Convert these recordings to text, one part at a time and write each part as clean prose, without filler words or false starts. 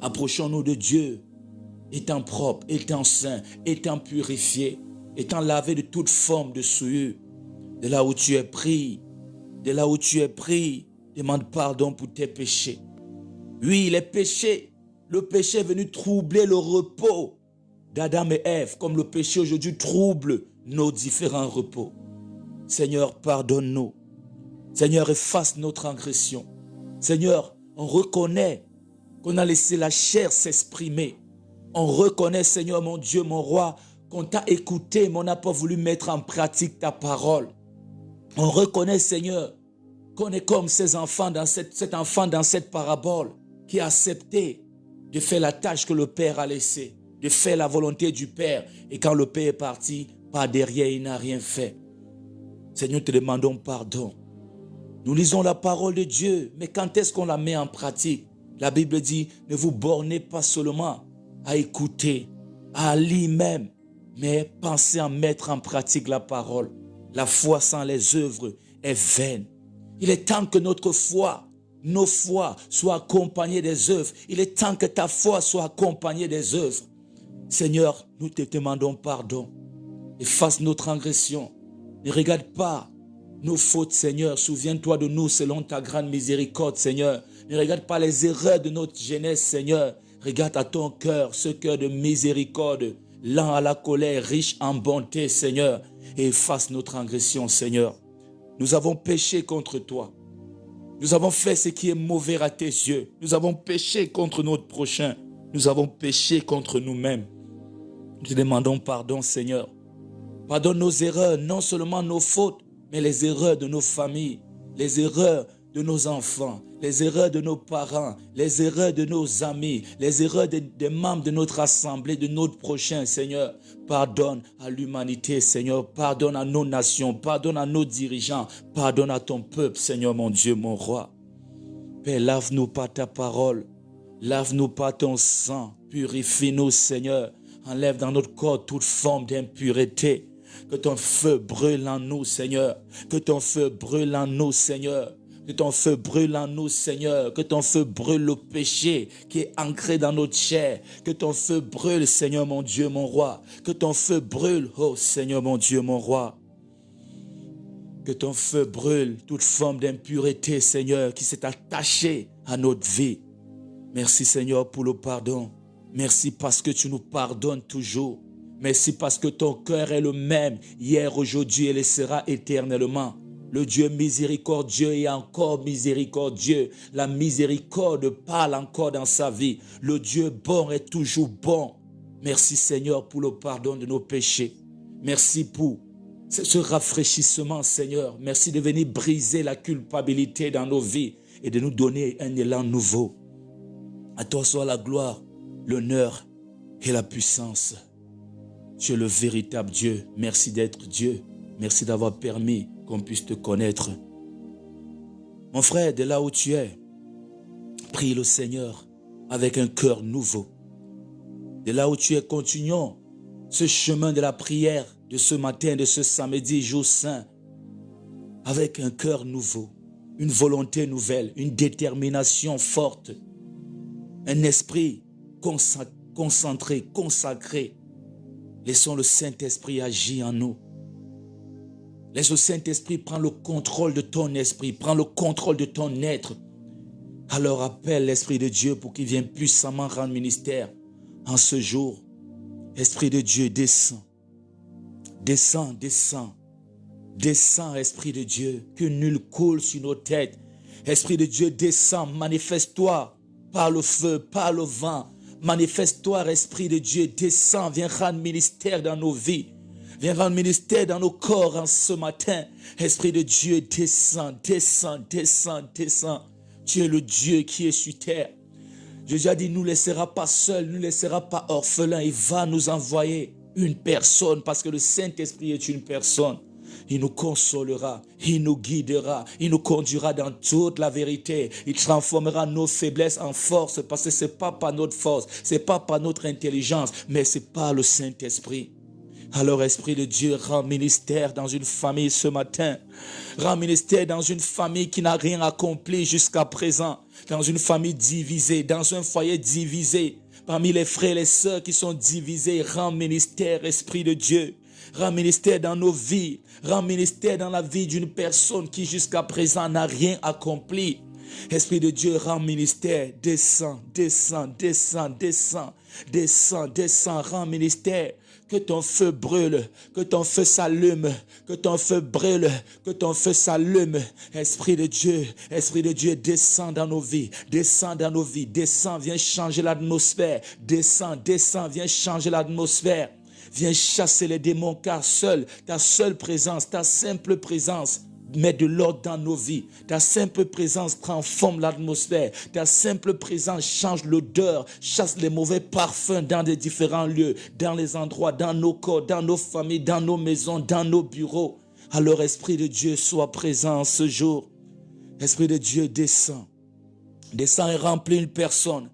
Approchons-nous de Dieu, étant propre, étant saint, étant purifié, étant lavé de toute forme de souillure. De là où tu es pris, de là où tu es pris, demande pardon pour tes péchés. Oui, les péchés, le péché est venu troubler le repos d'Adam et Ève, comme le péché aujourd'hui trouble nos différents repos. Seigneur, pardonne-nous. Seigneur, efface nos transgressions. Seigneur, on reconnaît qu'on a laissé la chair s'exprimer. On reconnaît, Seigneur, mon Dieu, mon roi, qu'on t'a écouté, mais on n'a pas voulu mettre en pratique ta parole. On reconnaît, Seigneur, qu'on est comme ces enfants cet enfant dans cette parabole qui a accepté de faire la tâche que le Père a laissée, de faire la volonté du Père. Et quand le Père est parti, par derrière, il n'a rien fait. Seigneur, te demandons pardon. Nous lisons la parole de Dieu, mais quand est-ce qu'on la met en pratique? La Bible dit, ne vous bornez pas seulement à écouter, à lire même, mais pensez à mettre en pratique la parole. La foi sans les œuvres est vaine. Il est temps que notre foi, nos foi soient accompagnées des œuvres. Il est temps que ta foi soit accompagnée des œuvres. Seigneur, nous te demandons pardon. Efface nos transgressions. Ne regarde pas nos fautes, Seigneur. Souviens-toi de nous selon ta grande miséricorde, Seigneur. Ne regarde pas les erreurs de notre jeunesse, Seigneur. Regarde à ton cœur, ce cœur de miséricorde, lent à la colère, riche en bonté, Seigneur. Et efface nos transgressions, Seigneur. Nous avons péché contre toi. Nous avons fait ce qui est mauvais à tes yeux. Nous avons péché contre notre prochain. Nous avons péché contre nous-mêmes. Nous te demandons pardon, Seigneur. Pardonne nos erreurs, non seulement nos fautes, mais les erreurs de nos familles, les erreurs de nos enfants, les erreurs de nos parents, les erreurs de nos amis, les erreurs des membres de notre assemblée, de notre prochain, Seigneur. Pardonne à l'humanité, Seigneur. Pardonne à nos nations, pardonne à nos dirigeants, pardonne à ton peuple, Seigneur, mon Dieu, mon roi. Père, lave-nous par ta parole, lave-nous par ton sang, purifie-nous, Seigneur. Enlève dans notre corps toute forme d'impureté. Que ton feu brûle en nous, Seigneur. Que ton feu brûle en nous, Seigneur. Que ton feu brûle en nous, Seigneur. Que ton feu brûle le péché qui est ancré dans notre chair. Que ton feu brûle, Seigneur, mon Dieu, mon roi. Que ton feu brûle, oh Seigneur, mon Dieu, mon roi. Que ton feu brûle toute forme d'impureté, Seigneur, qui s'est attachée à notre vie. Merci, Seigneur, pour le pardon. Merci parce que tu nous pardonnes toujours. Merci parce que ton cœur est le même hier, aujourd'hui et le sera éternellement. Le Dieu miséricordieux est encore miséricordieux. La miséricorde parle encore dans sa vie. Le Dieu bon est toujours bon. Merci Seigneur pour le pardon de nos péchés. Merci pour ce rafraîchissement, Seigneur. Merci de venir briser la culpabilité dans nos vies et de nous donner un élan nouveau. À toi soit la gloire, l'honneur et la puissance. Tu es le véritable Dieu. Merci d'être Dieu. Merci d'avoir permis qu'on puisse te connaître. Mon frère, de là où tu es, prie le Seigneur avec un cœur nouveau. De là où tu es, continuons ce chemin de la prière de ce matin, de ce samedi, jour saint, avec un cœur nouveau, une volonté nouvelle, une détermination forte, un esprit concentré, consacré. Laissons le Saint-Esprit agir en nous. Laisse le Saint-Esprit prendre le contrôle de ton esprit, prendre le contrôle de ton être. Alors appelle l'Esprit de Dieu pour qu'il vienne puissamment rendre ministère en ce jour. Esprit de Dieu, descends. Descends, descends. Descends, Esprit de Dieu, que nul coule sur nos têtes. Esprit de Dieu, descends, manifeste-toi par le feu, par le vent. Manifeste-toi, Esprit de Dieu, descends, viens rendre ministère dans nos vies. Viens rendre ministère dans nos corps en ce matin. Esprit de Dieu, descends, descends, descends, descends. Tu es le Dieu qui est sur terre. Jésus a dit, nous ne laissera pas seuls, nous ne laissera pas orphelins. Il va nous envoyer une personne parce que le Saint-Esprit est une personne. Il nous consolera, il nous guidera, il nous conduira dans toute la vérité. Il transformera nos faiblesses en force parce que ce n'est pas par notre force, ce n'est pas par notre intelligence, mais c'est par le Saint-Esprit. Alors, Esprit de Dieu, rends ministère dans une famille ce matin. Rends ministère dans une famille qui n'a rien accompli jusqu'à présent. Dans une famille divisée, dans un foyer divisé. Parmi les frères et les sœurs qui sont divisés, rends ministère, Esprit de Dieu. Rends ministère dans nos vies. Rends ministère dans la vie d'une personne qui jusqu'à présent n'a rien accompli. Esprit de Dieu, rends ministère. Descends, descends, descends, descends. Descends, descends, rends ministère. Que ton feu brûle, que ton feu s'allume, que ton feu brûle, que ton feu s'allume. Esprit de Dieu, descends dans nos vies, descends dans nos vies, descends, viens changer l'atmosphère, descends, descends, viens changer l'atmosphère. Viens chasser les démons car ta seule présence, ta simple présence, met de l'ordre dans nos vies. Ta simple présence transforme l'atmosphère. Ta simple présence change l'odeur, chasse les mauvais parfums dans des différents lieux, dans les endroits, dans nos corps, dans nos familles, dans nos maisons, dans nos bureaux. Alors, Esprit de Dieu, sois présent ce jour. Esprit de Dieu, descends. Descends et remplis une personne.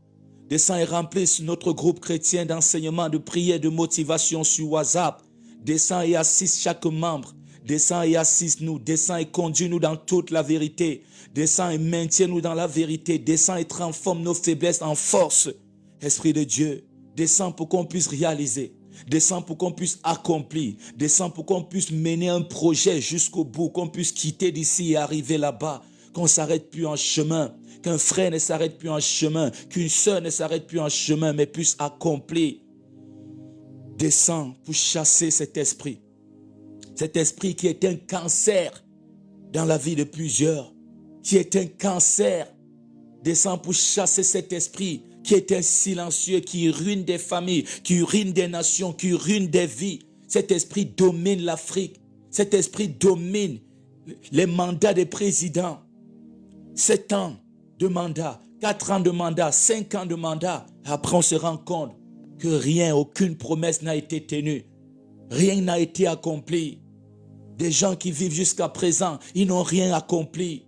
Descends et remplis notre groupe chrétien d'enseignement, de prière, de motivation sur WhatsApp. Descends et assiste chaque membre. Descends et assiste-nous, descends et conduis-nous dans toute la vérité. Descends et maintiens-nous dans la vérité. Descends et transforme nos faiblesses en force. Esprit de Dieu, descends pour qu'on puisse réaliser. Descends pour qu'on puisse accomplir. Descends pour qu'on puisse mener un projet jusqu'au bout. Qu'on puisse quitter d'ici et arriver là-bas. Qu'on ne s'arrête plus en chemin. Qu'un frère ne s'arrête plus en chemin. Qu'une sœur ne s'arrête plus en chemin, mais puisse accomplir. Descends pour chasser cet esprit. Cet esprit qui est un cancer dans la vie de plusieurs, qui est un cancer, descend pour chasser cet esprit qui est un silencieux, qui ruine des familles, qui ruine des nations, qui ruine des vies. Cet esprit domine l'Afrique. Cet esprit domine les mandats des présidents. 7 ans de mandat, 4 ans de mandat, 5 ans de mandat. Après, on se rend compte que rien, aucune promesse n'a été tenue. Rien n'a été accompli. Des gens qui vivent jusqu'à présent, ils n'ont rien accompli.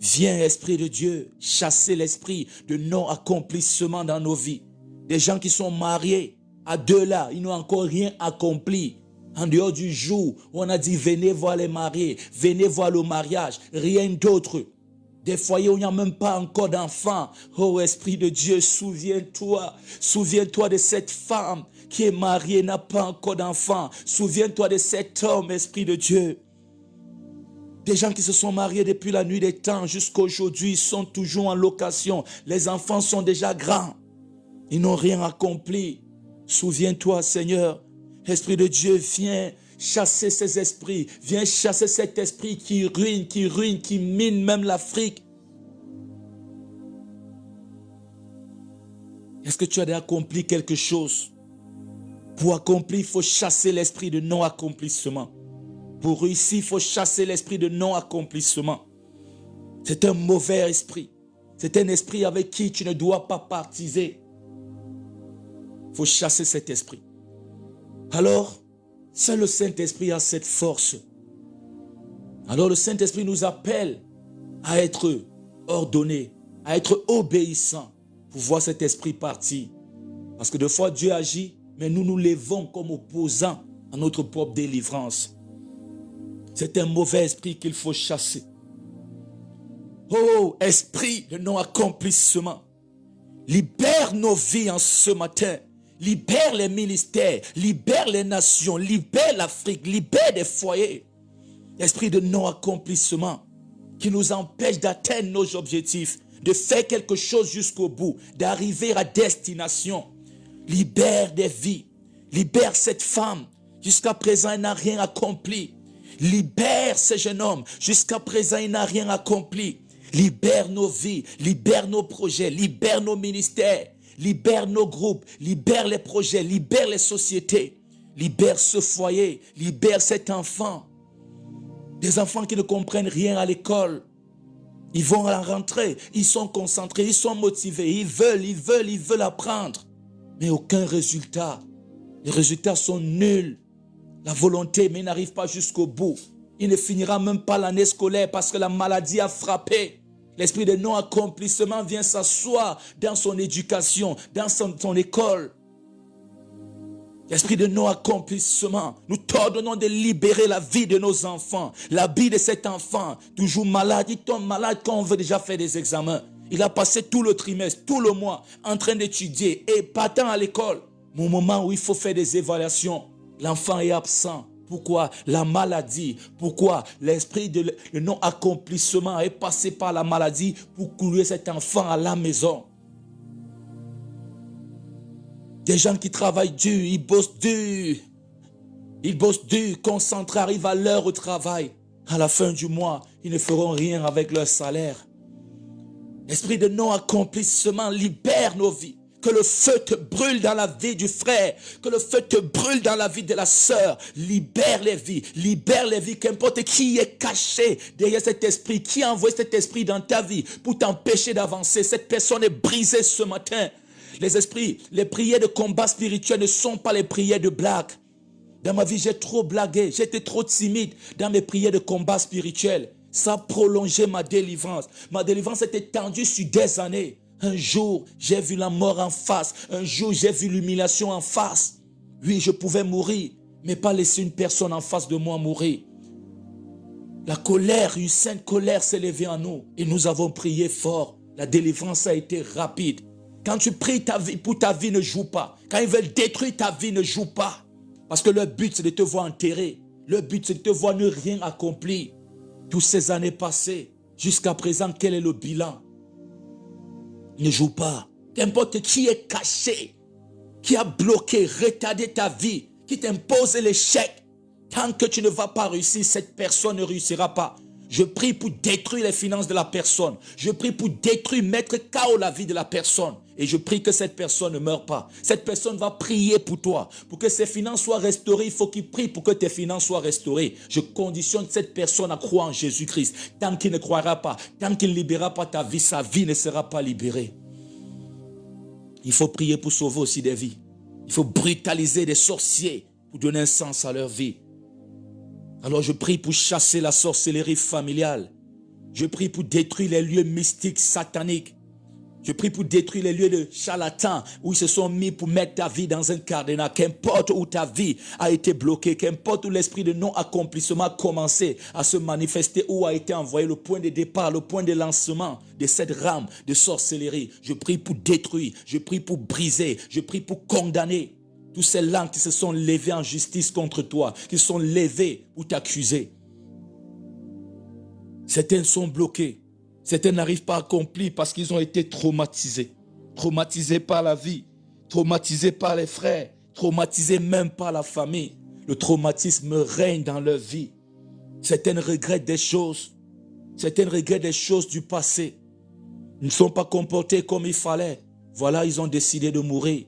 Viens, Esprit de Dieu, chasser l'esprit de non-accomplissement dans nos vies. Des gens qui sont mariés à 2 là, ils n'ont encore rien accompli. En dehors du jour où on a dit venez voir les mariés, venez voir le mariage, rien d'autre. Des foyers où il n'y a même pas encore d'enfants. Oh Esprit de Dieu, souviens-toi. Souviens-toi de cette femme qui est mariée, n'a pas encore d'enfants. Souviens-toi de cet homme, Esprit de Dieu. Des gens qui se sont mariés depuis la nuit des temps jusqu'à aujourd'hui, ils sont toujours en location. Les enfants sont déjà grands. Ils n'ont rien accompli. Souviens-toi, Seigneur. Esprit de Dieu, viens chasser ces esprits. Viens chasser cet esprit qui ruine, qui mine même l'Afrique. Est-ce que tu as déjà accompli quelque chose? Pour accomplir, il faut chasser l'esprit de non-accomplissement. Pour réussir, il faut chasser l'esprit de non-accomplissement. C'est un mauvais esprit. C'est un esprit avec qui tu ne dois pas partiser. Il faut chasser cet esprit. Alors, seul le Saint-Esprit a cette force. Alors le Saint-Esprit nous appelle à être ordonnés, à être obéissants pour voir cet esprit partir. Parce que des fois Dieu agit, mais nous nous levons comme opposants à notre propre délivrance. C'est un mauvais esprit qu'il faut chasser. Oh, esprit de non-accomplissement, libère nos vies en ce matin. Libère les ministères, libère les nations, libère l'Afrique, libère des foyers. Esprit de non-accomplissement qui nous empêche d'atteindre nos objectifs, de faire quelque chose jusqu'au bout, d'arriver à destination. Libère des vies, libère cette femme. Jusqu'à présent, elle n'a rien accompli. Libère ce jeune homme. Jusqu'à présent, il n'a rien accompli. Libère nos vies, libère nos projets, libère nos ministères. Libère nos groupes, libère les projets, libère les sociétés, libère ce foyer, libère cet enfant. Des enfants qui ne comprennent rien à l'école. Ils vont à la rentrée, ils sont concentrés, ils sont motivés, ils veulent apprendre. Mais aucun résultat. Les résultats sont nuls. La volonté, mais ils n'arrivent pas jusqu'au bout. Il ne finira même pas l'année scolaire parce que la maladie a frappé. L'esprit de non-accomplissement vient s'asseoir dans son éducation, dans son école. Esprit de non-accomplissement, nous t'ordonnons de libérer la vie de nos enfants. La vie de cet enfant, toujours malade, il tombe malade quand on veut déjà faire des examens. Il a passé tout le trimestre, tout le mois, en train d'étudier et partant à l'école. Au moment où il faut faire des évaluations, l'enfant est absent. Pourquoi? La maladie. Pourquoi? L'esprit de non-accomplissement est passé par la maladie pour couler cet enfant à la maison. Des gens qui travaillent dur, ils bossent dur. Ils bossent dur, concentrés, arrivent à l'heure au travail. À la fin du mois, ils ne feront rien avec leur salaire. Esprit de non-accomplissement, libère nos vies. Que le feu te brûle dans la vie du frère. Que le feu te brûle dans la vie de la sœur. Libère les vies. Libère les vies. Qu'importe qui est caché derrière cet esprit. Qui a envoyé cet esprit dans ta vie pour t'empêcher d'avancer. Cette personne est brisée ce matin. Les esprits, les prières de combat spirituel ne sont pas les prières de blague. Dans ma vie, j'ai trop blagué. J'étais trop timide dans mes prières de combat spirituel. Ça a prolongé ma délivrance. Ma délivrance était tendue sur des années. Un jour, j'ai vu la mort en face. Un jour, j'ai vu l'humiliation en face. Oui, je pouvais mourir, mais pas laisser une personne en face de moi mourir. La colère, une sainte colère s'est levée en nous. Et nous avons prié fort. La délivrance a été rapide. Quand tu pries ta vie, pour ta vie, ne joue pas. Quand ils veulent détruire ta vie, ne joue pas. Parce que leur but, c'est de te voir enterré. Leur but, c'est de te voir ne rien accomplir. Toutes ces années passées, jusqu'à présent, quel est le bilan? Ne joue pas. Qu'importe qui est caché, qui a bloqué, retardé ta vie, qui t'impose l'échec. Tant que tu ne vas pas réussir, cette personne ne réussira pas. Je prie pour détruire les finances de la personne. Je prie pour détruire, mettre KO la vie de la personne. Et je prie que cette personne ne meure pas. Cette personne va prier pour toi. Pour que ses finances soient restaurées, il faut qu'il prie pour que tes finances soient restaurées. Je conditionne cette personne à croire en Jésus-Christ. Tant qu'il ne croira pas, tant qu'il ne libérera pas ta vie, sa vie ne sera pas libérée. Il faut prier pour sauver aussi des vies. Il faut brutaliser des sorciers pour donner un sens à leur vie. Alors je prie pour chasser la sorcellerie familiale. Je prie pour détruire les lieux mystiques sataniques. Je prie pour détruire les lieux de charlatans où ils se sont mis pour mettre ta vie dans un cadenas. Qu'importe où ta vie a été bloquée, qu'importe où l'esprit de non-accomplissement a commencé à se manifester, où a été envoyé le point de départ, le point de lancement de cette rame de sorcellerie. Je prie pour détruire, je prie pour briser, je prie pour condamner tous ces langues qui se sont levées en justice contre toi, qui sont levées pour t'accuser. Certains sont bloqués. Certains n'arrivent pas à accomplir parce qu'ils ont été traumatisés. Traumatisés par la vie, traumatisés par les frères, traumatisés même par la famille. Le traumatisme règne dans leur vie. Certains regrettent des choses. Certains regrettent des choses du passé. Ils ne sont pas comportés comme il fallait. Voilà, ils ont décidé de mourir.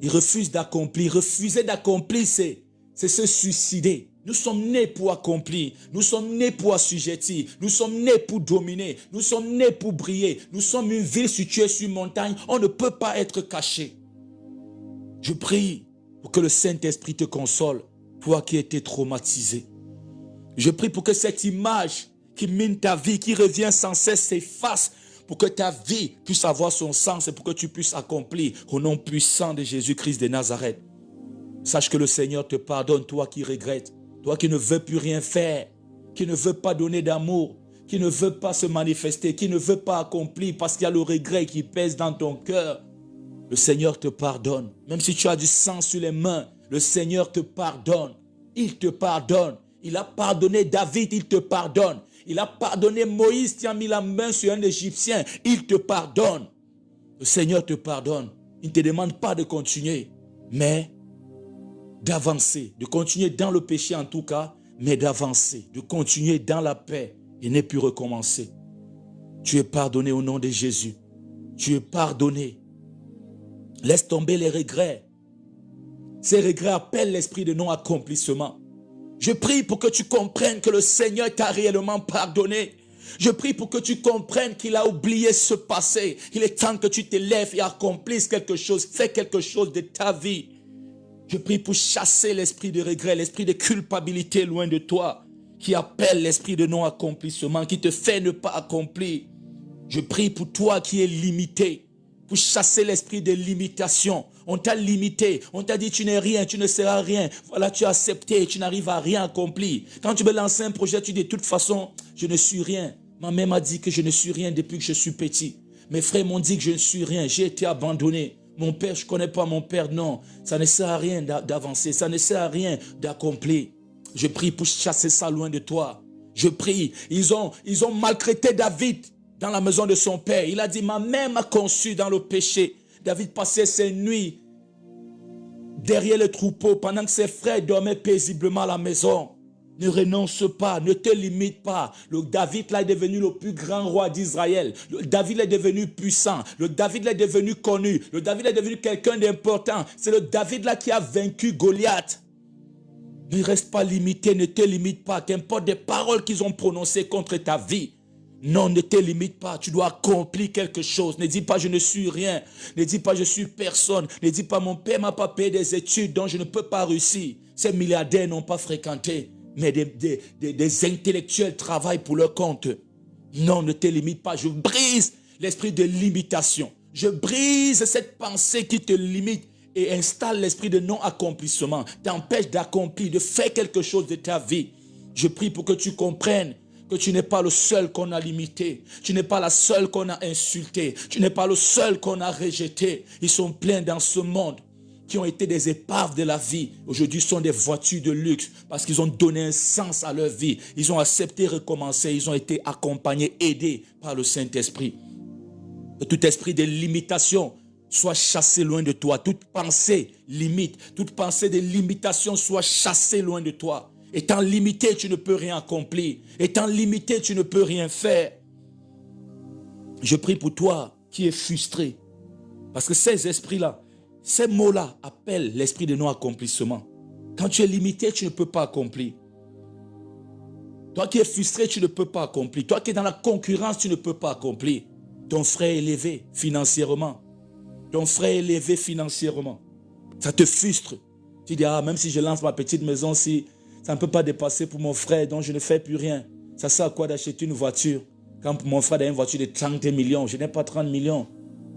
Ils refusent d'accomplir. Refuser d'accomplir, c'est se suicider. Nous sommes nés pour accomplir, nous sommes nés pour assujettir, nous sommes nés pour dominer, nous sommes nés pour briller. Nous sommes une ville située sur une montagne, on ne peut pas être caché. Je prie pour que le Saint-Esprit te console, toi qui étais traumatisé. Je prie pour que cette image qui mine ta vie, qui revient sans cesse, s'efface, pour que ta vie puisse avoir son sens et pour que tu puisses accomplir au nom puissant de Jésus-Christ de Nazareth. Sache que le Seigneur te pardonne, toi qui regrettes. Toi qui ne veux plus rien faire, qui ne veut pas donner d'amour, qui ne veut pas se manifester, qui ne veut pas accomplir parce qu'il y a le regret qui pèse dans ton cœur. Le Seigneur te pardonne. Même si tu as du sang sur les mains, le Seigneur te pardonne. Il te pardonne. Il a pardonné David, il te pardonne. Il a pardonné Moïse qui a mis la main sur un Égyptien. Il te pardonne. Le Seigneur te pardonne. Il ne te demande pas de continuer, mais d'avancer, de continuer dans le péché en tout cas, mais d'avancer, de continuer dans la paix et ne plus recommencer. Tu es pardonné au nom de Jésus. Tu es pardonné. Laisse tomber les regrets. Ces regrets appellent l'esprit de non-accomplissement. Je prie pour que tu comprennes que le Seigneur t'a réellement pardonné. Je prie pour que tu comprennes qu'il a oublié ce passé. Il est temps que tu te lèves et accomplisses quelque chose, fais quelque chose de ta vie. Je prie pour chasser l'esprit de regret, l'esprit de culpabilité loin de toi, qui appelle l'esprit de non-accomplissement, qui te fait ne pas accomplir. Je prie pour toi qui es limité. pour chasser l'esprit de limitation. On t'a limité, on t'a dit tu n'es rien, tu ne seras rien. Voilà, tu as accepté, tu n'arrives à rien accomplir. Quand tu veux lancer un projet, tu dis de toute façon, je ne suis rien. Ma mère m'a dit que je ne suis rien depuis que je suis petit. Mes frères m'ont dit que je ne suis rien, j'ai été abandonné. Mon père, je ne connais pas mon père, non. Ça ne sert à rien d'avancer, ça ne sert à rien d'accomplir. Je prie pour chasser ça loin de toi. Je prie, ils ont maltraité David dans la maison de son père. Il a dit, ma mère m'a conçu dans le péché. David passait ses nuits derrière le troupeau pendant que ses frères dormaient paisiblement à la maison. Ne renonce pas, ne te limite pas. Le David là est devenu le plus grand roi d'Israël. Le David est devenu puissant. Le David là est devenu connu. Le David est devenu quelqu'un d'important. C'est le David là qui a vaincu Goliath. Ne reste pas limité, ne te limite pas. Qu'importe des paroles qu'ils ont prononcées contre ta vie. Non, ne te limite pas. Tu dois accomplir quelque chose. Ne dis pas je ne suis rien. Ne dis pas je suis personne. Ne dis pas mon père m'a pas payé des études donc je ne peux pas réussir. Ces milliardaires n'ont pas fréquenté. Mais des intellectuels travaillent pour leur compte. Non, ne te limite pas. Je brise l'esprit de limitation. Je brise cette pensée qui te limite et installe l'esprit de non-accomplissement. T'empêche d'accomplir, de faire quelque chose de ta vie. Je prie pour que tu comprennes que tu n'es pas le seul qu'on a limité. Tu n'es pas la seule qu'on a insulté. Tu n'es pas le seul qu'on a rejeté. Ils sont pleins dans ce monde qui ont été des épaves de la vie, aujourd'hui sont des voitures de luxe parce qu'ils ont donné un sens à leur vie. Ils ont accepté recommencer, ils ont été accompagnés, aidés par le Saint-Esprit. Que tout esprit de limitation soit chassé loin de toi. Toute pensée limite, toute pensée de limitation soit chassée loin de toi. Étant limité, tu ne peux rien accomplir. Étant limité, tu ne peux rien faire. Je prie pour toi qui es frustré. Parce que ces esprits-là, ces mots-là appellent l'esprit de non-accomplissement. Quand tu es limité, tu ne peux pas accomplir. Toi qui es frustré, tu ne peux pas accomplir. Toi qui es dans la concurrence, tu ne peux pas accomplir. Ton frère est élevé financièrement. Ton frère est élevé financièrement. Ça te frustre. Tu dis, ah, même si je lance ma petite maison, si ça ne peut pas dépasser pour mon frère, donc je ne fais plus rien. Ça sert à quoi d'acheter une voiture? Quand mon frère a une voiture de 30 millions, je n'ai pas 30 millions.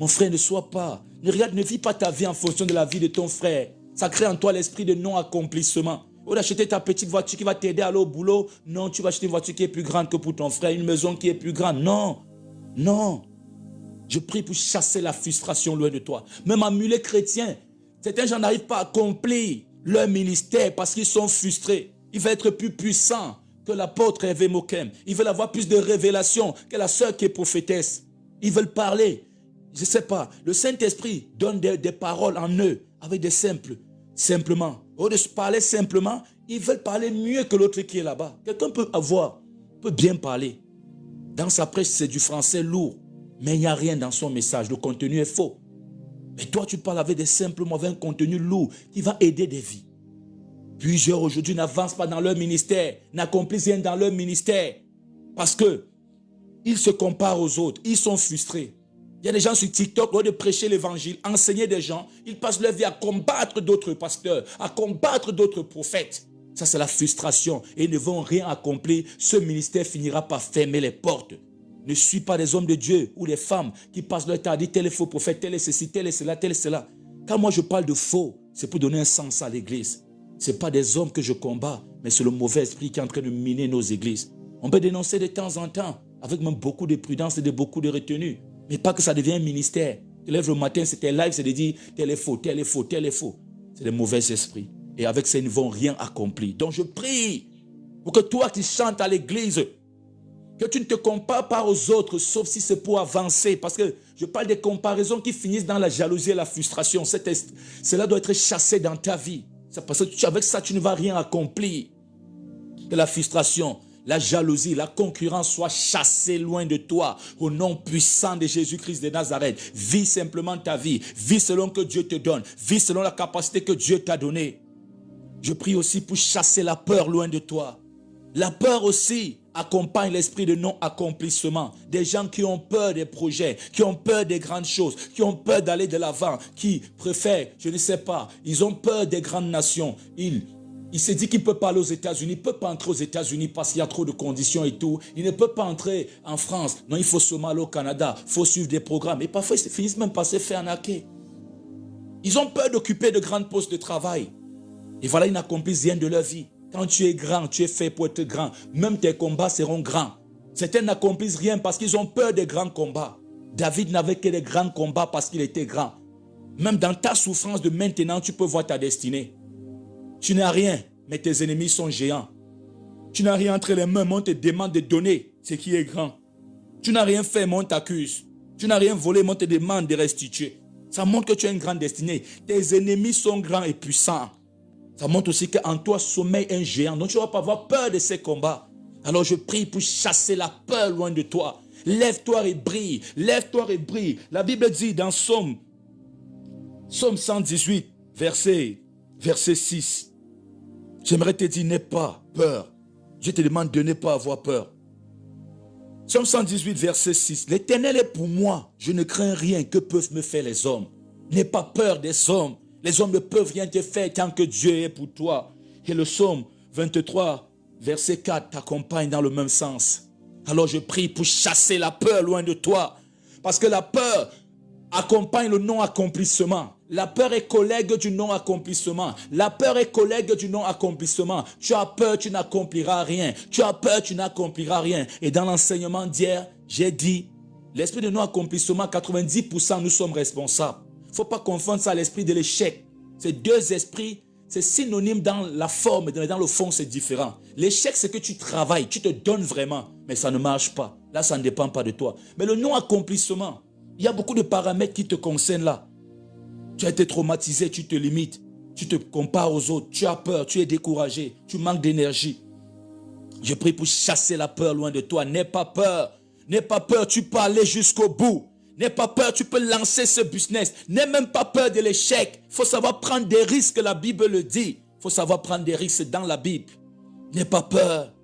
Mon frère, ne sois pas. Ne vis pas ta vie en fonction de la vie de ton frère. Ça crée en toi l'esprit de non-accomplissement. Au lieu d'acheter ta petite voiture qui va t'aider à aller au boulot, non, tu vas acheter une voiture qui est plus grande que pour ton frère, une maison qui est plus grande. Non, non. Je prie pour chasser la frustration loin de toi. Même en milieu chrétien, certains gens n'arrivent pas à accomplir leur ministère parce qu'ils sont frustrés. Ils veulent être plus puissants que l'apôtre Hervé Mokem. Ils veulent avoir plus de révélations que la sœur qui est prophétesse. Ils veulent parler. Je ne sais pas, le Saint-Esprit donne des paroles en eux, avec des simplement. Au lieu de parler simplement, ils veulent parler mieux que l'autre qui est là-bas. Quelqu'un peut bien parler. Dans sa prêche, c'est du français lourd, mais il n'y a rien dans son message, le contenu est faux. Mais toi, tu parles avec des simples mots, avec un contenu lourd qui va aider des vies. Plusieurs aujourd'hui n'avancent pas dans leur ministère, n'accomplissent rien dans leur ministère, parce qu'ils se comparent aux autres, ils sont frustrés. Il y a des gens sur TikTok, au lieu de prêcher l'évangile, enseigner des gens, ils passent leur vie à combattre d'autres pasteurs, à combattre d'autres prophètes. Ça, c'est la frustration. Et ils ne vont rien accomplir. Ce ministère finira par fermer les portes. Ne suis pas des hommes de Dieu ou des femmes qui passent leur temps à dire tel est faux prophète, tel est ceci, tel est cela, tel est cela. Quand moi je parle de faux, c'est pour donner un sens à l'église. Ce n'est pas des hommes que je combats, mais c'est le mauvais esprit qui est en train de miner nos églises. On peut dénoncer de temps en temps, avec même beaucoup de prudence et beaucoup de retenue. Mais pas que ça devienne un ministère. Tu lèves le matin, c'est tes lives, c'est de dire tel est faux, tel est faux, tel est faux. C'est des mauvais esprits. Et avec ça, ils ne vont rien accomplir. Donc je prie pour que toi qui chantes à l'église, que tu ne te compares pas aux autres, sauf si c'est pour avancer. Parce que je parle des comparaisons qui finissent dans la jalousie et la frustration. Cela doit être chassé dans ta vie. C'est parce que avec ça, tu ne vas rien accomplir. Que la frustration, la jalousie, la concurrence soient chassées loin de toi. Au nom puissant de Jésus-Christ de Nazareth. Vis simplement ta vie. Vis selon que Dieu te donne. Vis selon la capacité que Dieu t'a donnée. Je prie aussi pour chasser la peur loin de toi. La peur aussi accompagne l'esprit de non-accomplissement. Des gens qui ont peur des projets, qui ont peur des grandes choses, qui ont peur d'aller de l'avant, qui préfèrent, je ne sais pas, ils ont peur des grandes nations. Ils Il s'est dit qu'il ne peut pas aller aux États-Unis, il ne peut pas entrer aux États-Unis parce qu'il y a trop de conditions et tout. Il ne peut pas entrer en France. Non, il faut seulement aller au Canada, il faut suivre des programmes. Et parfois, ils finissent même par se faire arnaquer. Ils ont peur d'occuper de grandes postes de travail. Et voilà, ils n'accomplissent rien de leur vie. Quand tu es grand, tu es fait pour être grand. Même tes combats seront grands. Certains n'accomplissent rien parce qu'ils ont peur des grands combats. David n'avait que des grands combats parce qu'il était grand. Même dans ta souffrance de maintenant, tu peux voir ta destinée. Tu n'as rien, mais tes ennemis sont géants. Tu n'as rien entre les mains, mais on te demande de donner ce qui est grand. Tu n'as rien fait, mais on t'accuse. Tu n'as rien volé, mais on te demande de restituer. Ça montre que tu as une grande destinée. Tes ennemis sont grands et puissants. Ça montre aussi qu'en toi sommeille un géant. Donc tu ne vas pas avoir peur de ces combats. Alors je prie pour chasser la peur loin de toi. Lève-toi et brille. Lève-toi et brille. La Bible dit dans Psaume 118, verset 6. J'aimerais te dire, n'aie pas peur. Je te demande de ne pas avoir peur. Psaume 118, verset 6. L'Éternel est pour moi. Je ne crains rien. Que peuvent me faire les hommes? N'aie pas peur des hommes. Les hommes ne peuvent rien te faire tant que Dieu est pour toi. Et le psaume 23, verset 4 t'accompagne dans le même sens. Alors je prie pour chasser la peur loin de toi. Parce que la peur accompagne le non-accomplissement. La peur est collègue du non-accomplissement. La peur est collègue du non-accomplissement. Tu as peur, tu n'accompliras rien. Tu as peur, tu n'accompliras rien. Et dans l'enseignement d'hier, j'ai dit, l'esprit de non-accomplissement, 90% nous sommes responsables. Il ne faut pas confondre ça à l'esprit de l'échec. Ces deux esprits, c'est synonyme dans la forme, mais dans le fond, c'est différent. L'échec, c'est que tu travailles, tu te donnes vraiment, mais ça ne marche pas. Là, ça ne dépend pas de toi. Mais le non-accomplissement, il y a beaucoup de paramètres qui te concernent là. Tu as été traumatisé, tu te limites, tu te compares aux autres, tu as peur, tu es découragé, tu manques d'énergie. Je prie pour chasser la peur loin de toi. N'aie pas peur. N'aie pas peur, tu peux aller jusqu'au bout. N'aie pas peur, tu peux lancer ce business. N'aie même pas peur de l'échec. Il faut savoir prendre des risques, la Bible le dit. Il faut savoir prendre des risques dans la Bible. N'aie pas peur.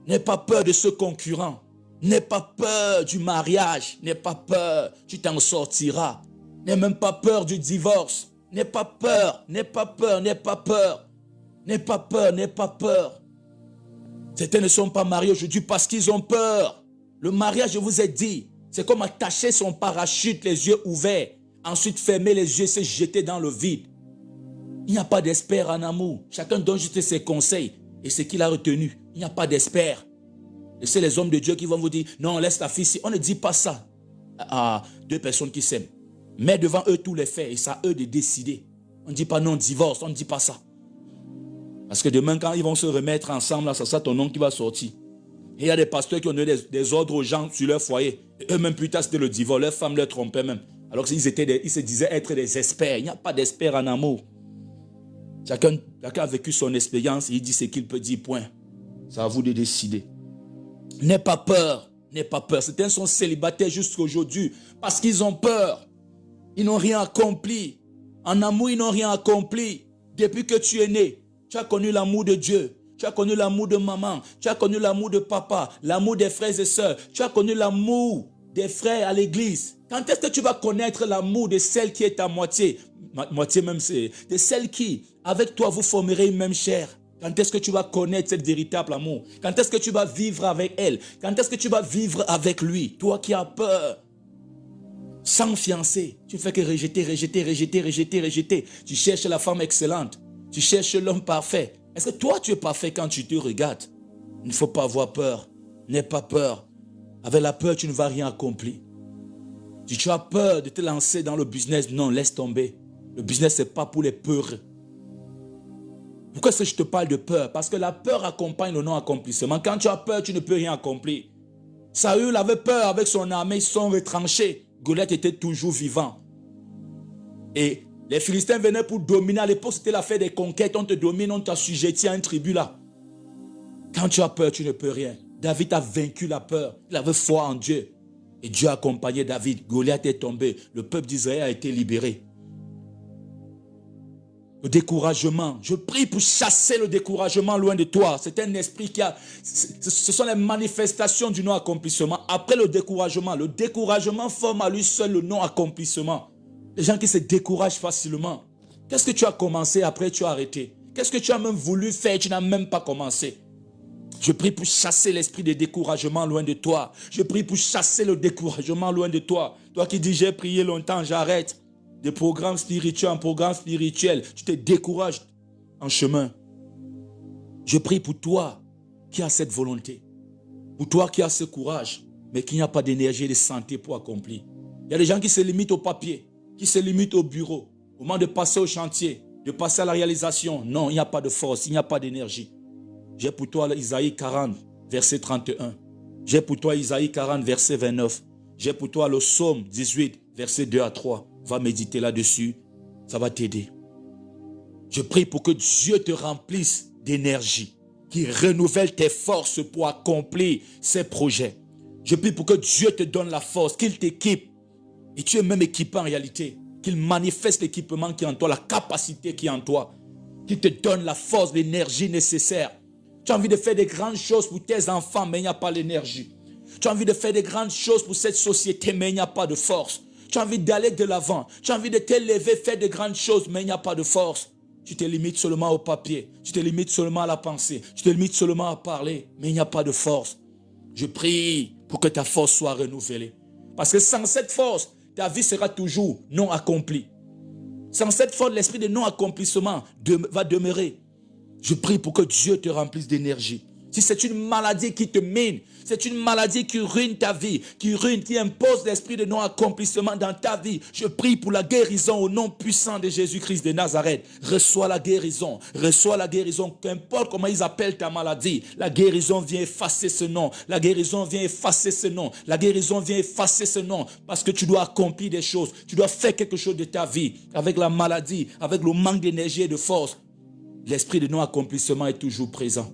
N'aie pas peur de ce concurrent. N'aie pas peur du mariage. N'aie pas peur, tu t'en sortiras. N'aie même pas peur du divorce. N'aie pas peur, n'aie pas peur, n'aie pas peur. N'aie pas peur, n'aie pas peur. Certains ne sont pas mariés aujourd'hui parce qu'ils ont peur. Le mariage, je vous ai dit, c'est comme attacher son parachute, les yeux ouverts. Ensuite, fermer les yeux et se jeter dans le vide. Il n'y a pas d'expert en amour. Chacun donne juste ses conseils et ce qu'il a retenu. Il n'y a pas d'expert. Et c'est les hommes de Dieu qui vont vous dire, non, laisse ta fille ici. On ne dit pas ça à deux personnes qui s'aiment. Mets devant eux tous les faits et c'est à eux de décider. On ne dit pas non, divorce, on ne dit pas ça. Parce que demain, quand ils vont se remettre ensemble, là, ça sera ton nom qui va sortir. Et il y a des pasteurs qui ont donné des ordres aux gens sur leur foyer. Et eux-mêmes, plus tard, c'était le divorce. Leurs femmes leur trompaient même. Alors qu'ils ils se disaient être des experts. Il n'y a pas d'experts en amour. Chacun a vécu son expérience et il dit ce qu'il peut dire, point. C'est à vous de décider. N'aie pas peur. N'aie pas peur. Certains sont célibataires jusqu'à aujourd'hui parce qu'ils ont peur. Ils n'ont rien accompli. En amour, ils n'ont rien accompli. Depuis que tu es né, tu as connu l'amour de Dieu. Tu as connu l'amour de maman. Tu as connu l'amour de papa. L'amour des frères et sœurs. Tu as connu l'amour des frères à l'église. Quand est-ce que tu vas connaître l'amour de celle qui est ta moitié? Moitié même, c'est de celle qui, avec toi, vous formerez une même chair. Quand est-ce que tu vas connaître cet véritable amour? Quand est-ce que tu vas vivre avec elle? Quand est-ce que tu vas vivre avec lui? Toi qui as peur. Sans fiancé, tu ne fais que rejeter. Tu cherches la femme excellente. Tu cherches l'homme parfait. Est-ce que toi, tu es parfait quand tu te regardes? Il ne faut pas avoir peur. N'aie pas peur. Avec la peur, tu ne vas rien accomplir. Si tu as peur de te lancer dans le business, non, laisse tomber. Le business, ce n'est pas pour les peureux. Pourquoi est-ce que je te parle de peur? Parce que la peur accompagne le non-accomplissement. Quand tu as peur, tu ne peux rien accomplir. Saül avait peur avec son armée, ils sont retranchés. Goliath était toujours vivant. Et les Philistins venaient pour dominer. À l'époque, c'était l'affaire des conquêtes. On te domine, on t'assujettit à un tribu là. Quand tu as peur, tu ne peux rien. David a vaincu la peur. Il avait foi en Dieu. Et Dieu a accompagné David. Goliath est tombé. Le peuple d'Israël a été libéré. Le découragement. Je prie pour chasser le découragement loin de toi. C'est un esprit qui a... Ce sont les manifestations du non-accomplissement. Après le découragement forme à lui seul le non-accomplissement. Les gens qui se découragent facilement. Qu'est-ce que tu as commencé, après tu as arrêté? Qu'est-ce que tu as même voulu faire? Tu n'as même pas commencé. Je prie pour chasser l'esprit de découragement loin de toi. Je prie pour chasser le découragement loin de toi. Toi qui dis, j'ai prié longtemps, j'arrête. Des programmes spirituels en programme spirituel, tu te décourages en chemin. Je prie pour toi qui as cette volonté. Pour toi qui as ce courage, mais qui n'a pas d'énergie et de santé pour accomplir. Il y a des gens qui se limitent au papier, qui se limitent au bureau. Au moment de passer au chantier, de passer à la réalisation, non, il n'y a pas de force, il n'y a pas d'énergie. J'ai pour toi Isaïe 40, verset 31. J'ai pour toi Isaïe 40, verset 29. J'ai pour toi le psaume 18, verset 2 à 3. Va méditer là-dessus, ça va t'aider. Je prie pour que Dieu te remplisse d'énergie, qui renouvelle tes forces pour accomplir ses projets. Je prie pour que Dieu te donne la force, qu'il t'équipe. Et tu es même équipé en réalité. Qu'il manifeste l'équipement qui est en toi, la capacité qui est en toi. Qu'il te donne la force, l'énergie nécessaire. Tu as envie de faire des grandes choses pour tes enfants, mais il n'y a pas l'énergie. Tu as envie de faire des grandes choses pour cette société, mais il n'y a pas de force. Tu as envie d'aller de l'avant. Tu as envie de t'élever, faire de grandes choses, mais il n'y a pas de force. Tu te limites seulement au papier. Tu te limites seulement à la pensée. Tu te limites seulement à parler, mais il n'y a pas de force. Je prie pour que ta force soit renouvelée. Parce que sans cette force, ta vie sera toujours non accomplie. Sans cette force, l'esprit de non-accomplissement va demeurer. Je prie pour que Dieu te remplisse d'énergie. Si c'est une maladie qui te mine, c'est une maladie qui ruine ta vie, qui impose l'esprit de non-accomplissement dans ta vie, je prie pour la guérison au nom puissant de Jésus-Christ de Nazareth. Reçois la guérison, qu'importe comment ils appellent ta maladie, la guérison vient effacer ce nom, la guérison vient effacer ce nom, la guérison vient effacer ce nom, parce que tu dois accomplir des choses, tu dois faire quelque chose de ta vie, avec la maladie, avec le manque d'énergie et de force. L'esprit de non-accomplissement est toujours présent.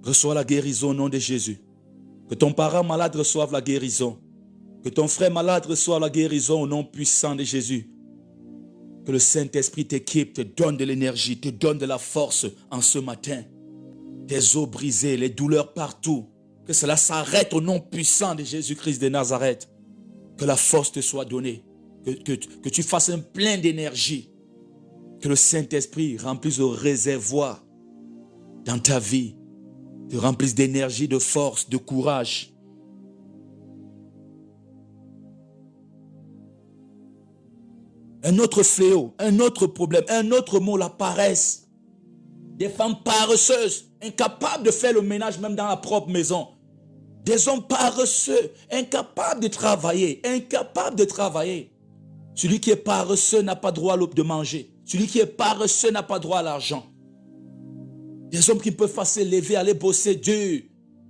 Reçois la guérison au nom de Jésus. Que ton parent malade reçoive la guérison. Que ton frère malade reçoive la guérison au nom puissant de Jésus. Que le Saint-Esprit t'équipe, te donne de l'énergie, te donne de la force en ce matin. Tes os brisés, les douleurs partout. Que cela s'arrête au nom puissant de Jésus-Christ de Nazareth. Que la force te soit donnée. Que tu fasses un plein d'énergie. Que le Saint-Esprit remplisse le réservoir dans ta vie. Te remplisse d'énergie, de force, de courage. Un autre fléau, un autre problème, un autre mot, la paresse. Des femmes paresseuses, incapables de faire le ménage même dans la propre maison. Des hommes paresseux, incapables de travailler, Celui qui est paresseux n'a pas droit de manger. Celui qui est paresseux n'a pas droit à l'argent. Des hommes qui peuvent pas se lever, aller bosser dur,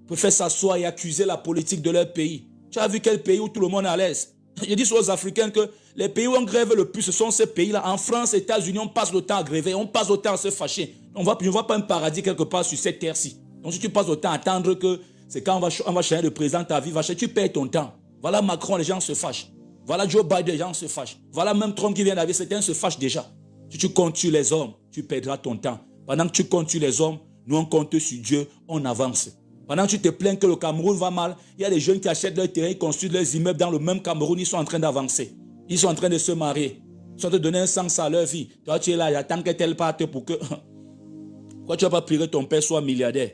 préfèrent s'asseoir et accuser la politique de leur pays. Tu as vu quel pays où tout le monde est à l'aise? Je dis aux Africains que les pays où on grève le plus, ce sont ces pays-là. En France, États-Unis, on passe le temps à gréver, on passe le temps à se fâcher. Je ne vois pas un paradis quelque part sur cette terre-ci. Donc si tu passes le temps à attendre que c'est quand on va changer de président, ta vie va changer, tu perds ton temps. Voilà Macron, les gens se fâchent. Voilà Joe Biden, les gens se fâchent. Voilà même Trump qui vient d'arriver, certains se fâchent déjà. Si tu comptes sur les hommes, tu perdras ton temps. Pendant que tu comptes sur les hommes, nous on compte sur Dieu, on avance. Pendant que tu te plains que le Cameroun va mal, il y a des jeunes qui achètent leur terrain, ils construisent leurs immeubles dans le même Cameroun, ils sont en train d'avancer. Ils sont en train de se marier. Ils sont en train de donner un sens à leur vie. Toi tu es là, j'attends que tel parte pour que... Pourquoi tu ne vas pas prier que ton père soit milliardaire?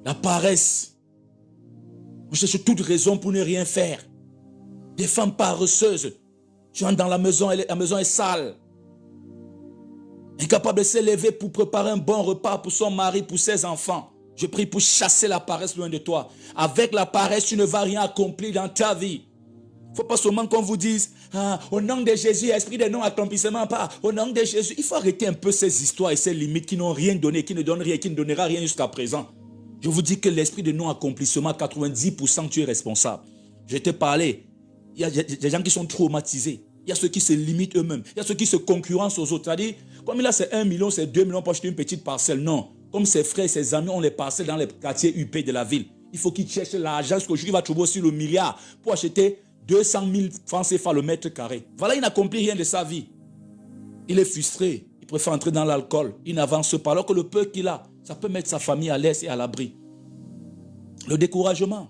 La paresse. On cherche toute raison pour ne rien faire. Des femmes paresseuses. Tu entres dans la maison est sale. Incapable de se lever pour préparer un bon repas pour son mari, pour ses enfants. Je prie pour chasser la paresse loin de toi. Avec la paresse, tu ne vas rien accomplir dans ta vie. Il ne faut pas seulement qu'on vous dise, au nom de Jésus, esprit de non-accomplissement, pas au nom de Jésus. Il faut arrêter un peu ces histoires et ces limites qui n'ont rien donné, qui ne donnent rien, qui ne donnera rien jusqu'à présent. Je vous dis que l'esprit de non-accomplissement, 90%, tu es responsable. Je t'ai parlé, il y a des gens qui sont traumatisés. Il y a ceux qui se limitent eux-mêmes. Il y a ceux qui se concurrencent aux autres. C'est-à-dire, comme il a c'est 1 million, c'est 2 millions pour acheter une petite parcelle. Non. Comme ses frères et ses amis ont les parcelles dans les quartiers huppés de la ville. Il faut qu'il cherche l'argent, parce qu'aujourd'hui, il va trouver aussi le milliard pour acheter 200 000 francs CFA le mètre carré. Voilà, il n'accomplit rien de sa vie. Il est frustré. Il préfère entrer dans l'alcool. Il n'avance pas. Alors que le peu qu'il a, ça peut mettre sa famille à l'aise et à l'abri. Le découragement.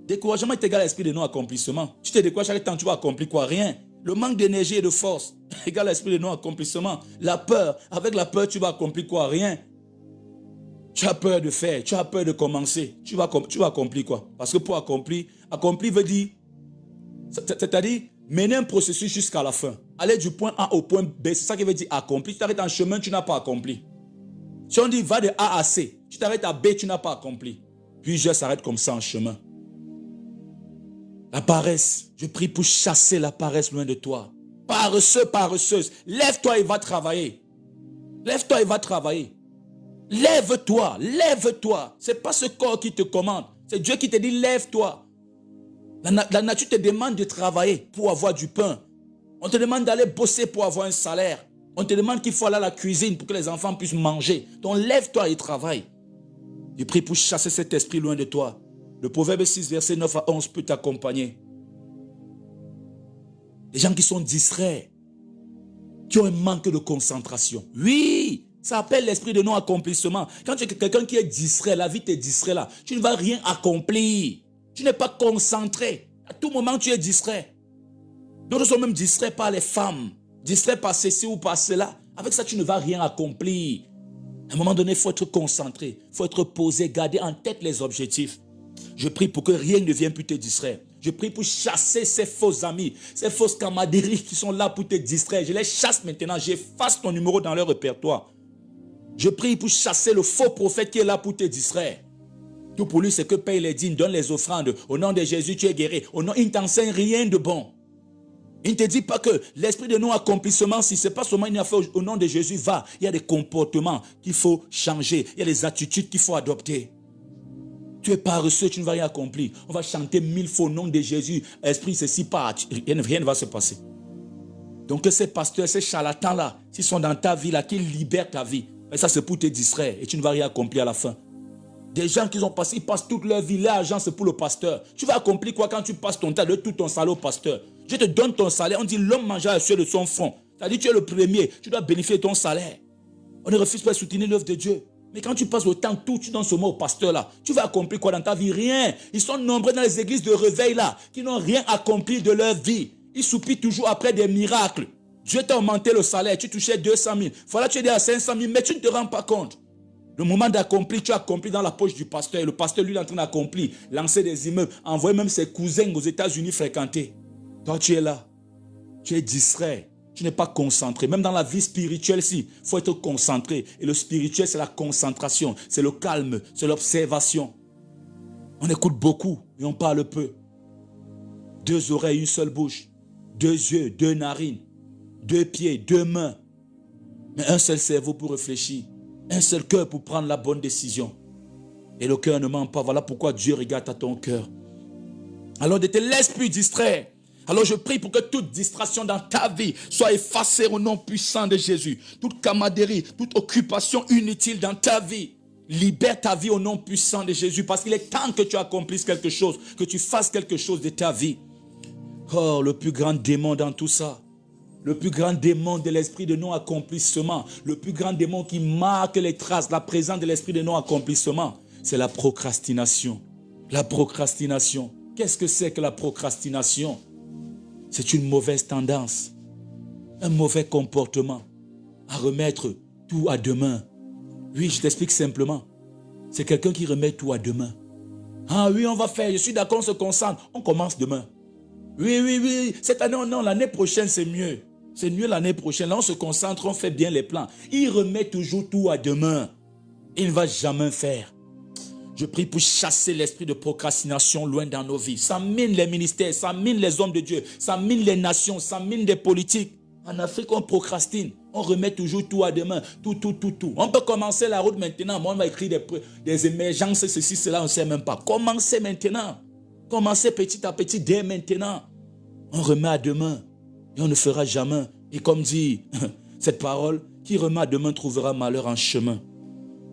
Découragement est égal à l'esprit de non-accomplissement. Tu te décourages chaque temps, tu vas accomplir quoi? Rien. Le manque d'énergie et de force égale l'esprit de non-accomplissement. La peur, avec la peur, tu vas accomplir quoi? Rien. Tu as peur de faire, tu as peur de commencer. Tu vas accomplir quoi? Parce que pour accomplir veut dire, c'est-à-dire mener un processus jusqu'à la fin. Aller du point A au point B, c'est ça qui veut dire accomplir. Tu t'arrêtes en chemin, tu n'as pas accompli. Si on dit va de A à C, tu t'arrêtes à B, tu n'as pas accompli. Puis je s'arrête comme ça en chemin. La paresse, je prie pour chasser la paresse loin de toi. Paresseux, paresseuse, lève-toi et va travailler. Lève-toi et va travailler. Lève-toi, lève-toi. Ce n'est pas ce corps qui te commande. C'est Dieu qui te dit lève-toi. La nature te demande de travailler pour avoir du pain. On te demande d'aller bosser pour avoir un salaire. On te demande qu'il faut aller à la cuisine pour que les enfants puissent manger. Donc lève-toi et travaille. Je prie pour chasser cet esprit loin de toi. Le Proverbe 6, verset 9 à 11 peut t'accompagner. Les gens qui sont distraits, qui ont un manque de concentration. Oui, ça appelle l'esprit de non-accomplissement. Quand tu es quelqu'un qui est distrait, la vie te distrait là, tu ne vas rien accomplir. Tu n'es pas concentré. À tout moment, tu es distrait. D'autres sont même distraits par les femmes, distraits par ceci ou par cela. Avec ça, tu ne vas rien accomplir. À un moment donné, il faut être concentré, il faut être posé, garder en tête les objectifs. Je prie pour que rien ne vienne plus te distraire. Je prie pour chasser ces faux amis, ces fausses camaraderies qui sont là pour te distraire. Je les chasse maintenant, j'efface ton numéro dans leur répertoire. Je prie pour chasser le faux prophète qui est là pour te distraire. Tout pour lui, c'est que paye les dîmes, donne les offrandes. Au nom de Jésus, tu es guéri. Au nom, il ne t'enseigne rien de bon. Il ne te dit pas que l'esprit de non-accomplissement, si ce n'est pas seulement une affaire au nom de Jésus, va. Il y a des comportements qu'il faut changer. Il y a des attitudes qu'il faut adopter. Tu es paresseux, tu ne vas rien accomplir. On va chanter 1000 fois au nom de Jésus. Esprit, ceci pas. Rien ne va se passer. Donc que ces pasteurs, ces charlatans-là, s'ils sont dans ta vie, là, qu'ils libèrent ta vie. Mais ça, c'est pour te distraire et tu ne vas rien accomplir à la fin. Des gens qui ont passé, ils passent toute leur vie, l'argent c'est pour le pasteur. Tu vas accomplir quoi quand tu passes ton temps de tout ton salaire au pasteur? Je te donne ton salaire, on dit l'homme mangera sur de son front. C'est-à-dire tu es le premier, tu dois bénéficier de ton salaire. On ne refuse pas de soutenir l'œuvre de Dieu. Mais quand tu passes le temps, tout tu donnes ce mot au pasteur là, tu vas accomplir quoi dans ta vie? Rien. Ils sont nombreux dans les églises de réveil là, qui n'ont rien accompli de leur vie. Ils soupirent toujours après des miracles. Dieu t'a augmenté le salaire, tu touchais 200 000. Voilà, tu es à 500 000, mais tu ne te rends pas compte. Le moment d'accomplir, tu as accompli dans la poche du pasteur. Et le pasteur, lui, est en train d'accomplir, lancer des immeubles, envoyer même ses cousins aux États-Unis fréquenter. Toi, tu es là. Tu es distrait. Tu n'es pas concentré. Même dans la vie spirituelle, il faut être concentré. Et le spirituel, c'est la concentration. C'est le calme. C'est l'observation. On écoute beaucoup et on parle peu. 2 oreilles, une seule bouche. 2 yeux, 2 narines. 2 pieds, 2 mains. Mais un seul cerveau pour réfléchir. Un seul cœur pour prendre la bonne décision. Et le cœur ne ment pas. Voilà pourquoi Dieu regarde à ton cœur. Alors ne te laisse plus distraire. Alors je prie pour que toute distraction dans ta vie soit effacée au nom puissant de Jésus. Toute camaraderie, toute occupation inutile dans ta vie. Libère ta vie au nom puissant de Jésus. Parce qu'il est temps que tu accomplisses quelque chose. Que tu fasses quelque chose de ta vie. Oh, le plus grand démon dans tout ça. Le plus grand démon de l'esprit de non-accomplissement, le plus grand démon qui marque les traces, la présence de l'esprit de non-accomplissement, c'est la procrastination. La procrastination. Qu'est-ce que c'est que la procrastination? C'est une mauvaise tendance, un mauvais comportement à remettre tout à demain. Oui, je t'explique simplement. C'est quelqu'un qui remet tout à demain. Ah oui, on va faire, je suis d'accord, on se concentre, on commence demain. Oui, cette année, non, l'année prochaine, c'est mieux. C'est mieux l'année prochaine. Là, on se concentre, on fait bien les plans. Il remet toujours tout à demain. Il ne va jamais faire. Je prie pour chasser l'esprit de procrastination loin dans nos vies. Ça mine les ministères, ça mine les hommes de Dieu, ça mine les nations, ça mine les politiques. En Afrique, on procrastine. On remet toujours tout à demain. Tout. On peut commencer la route maintenant. Moi, on va écrire des émergences, ceci, cela, on ne sait même pas. Commencez maintenant. Commencez petit à petit dès maintenant. On remet à demain. Et on ne fera jamais. Et comme dit cette parole, qui remet à demain trouvera malheur en chemin.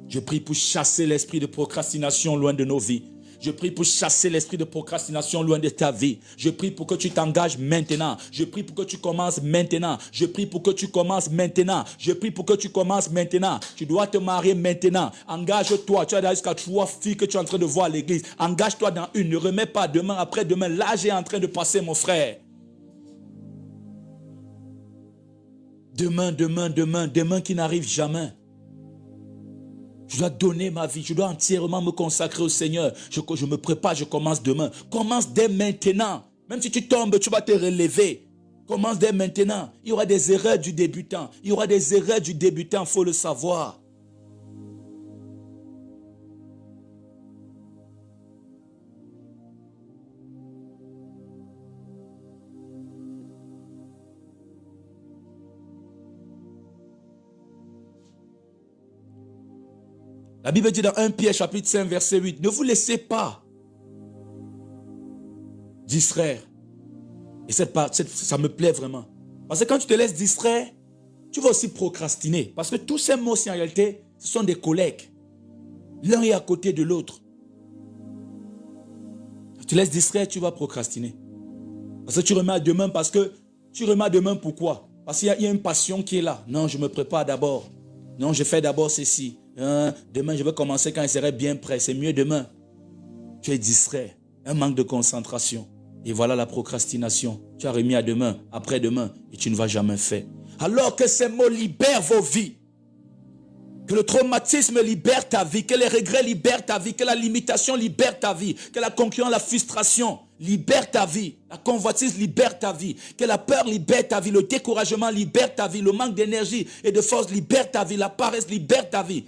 Je prie pour chasser l'esprit de procrastination loin de nos vies. Je prie pour chasser l'esprit de procrastination loin de ta vie. Je prie pour que tu t'engages maintenant. Je prie pour que tu commences maintenant. Je prie pour que tu commences maintenant. Je prie pour que tu commences maintenant. Tu dois te marier maintenant. Engage-toi. Tu as jusqu'à 3 filles que tu es en train de voir à l'église. Engage-toi dans une. Ne remets pas demain, après-demain. L'âge est en train de passer, mon frère. Demain qui n'arrive jamais. Je dois donner ma vie, je dois entièrement me consacrer au Seigneur. Je me prépare, je commence demain. Commence dès maintenant. Même si tu tombes, tu vas te relever. Commence dès maintenant. Il y aura des erreurs du débutant. Il faut le savoir. La Bible dit dans 1 Pierre chapitre 5 verset 8, ne vous laissez pas distraire. Et cette partie, ça me plaît vraiment. Parce que quand tu te laisses distraire, tu vas aussi procrastiner. Parce que tous ces mots, en réalité, ce sont des collègues. L'un est à côté de l'autre. Tu te laisses distraire, tu vas procrastiner. Parce que tu remets à demain, pourquoi? Parce qu'il y a une passion qui est là. Non, je me prépare d'abord. Non, je fais d'abord ceci. Demain, je vais commencer quand il serait bien prêt. C'est mieux demain. Tu es distrait. Un manque de concentration. Et voilà la procrastination. Tu as remis à demain, après-demain, et tu ne vas jamais faire. Alors que ces mots libèrent vos vies. Que le traumatisme libère ta vie. Que les regrets libèrent ta vie. Que la limitation libère ta vie. Que la concurrence, la frustration libère ta vie. La convoitise libère ta vie. Que la peur libère ta vie. Le découragement libère ta vie. Le manque d'énergie et de force libère ta vie. La paresse libère ta vie.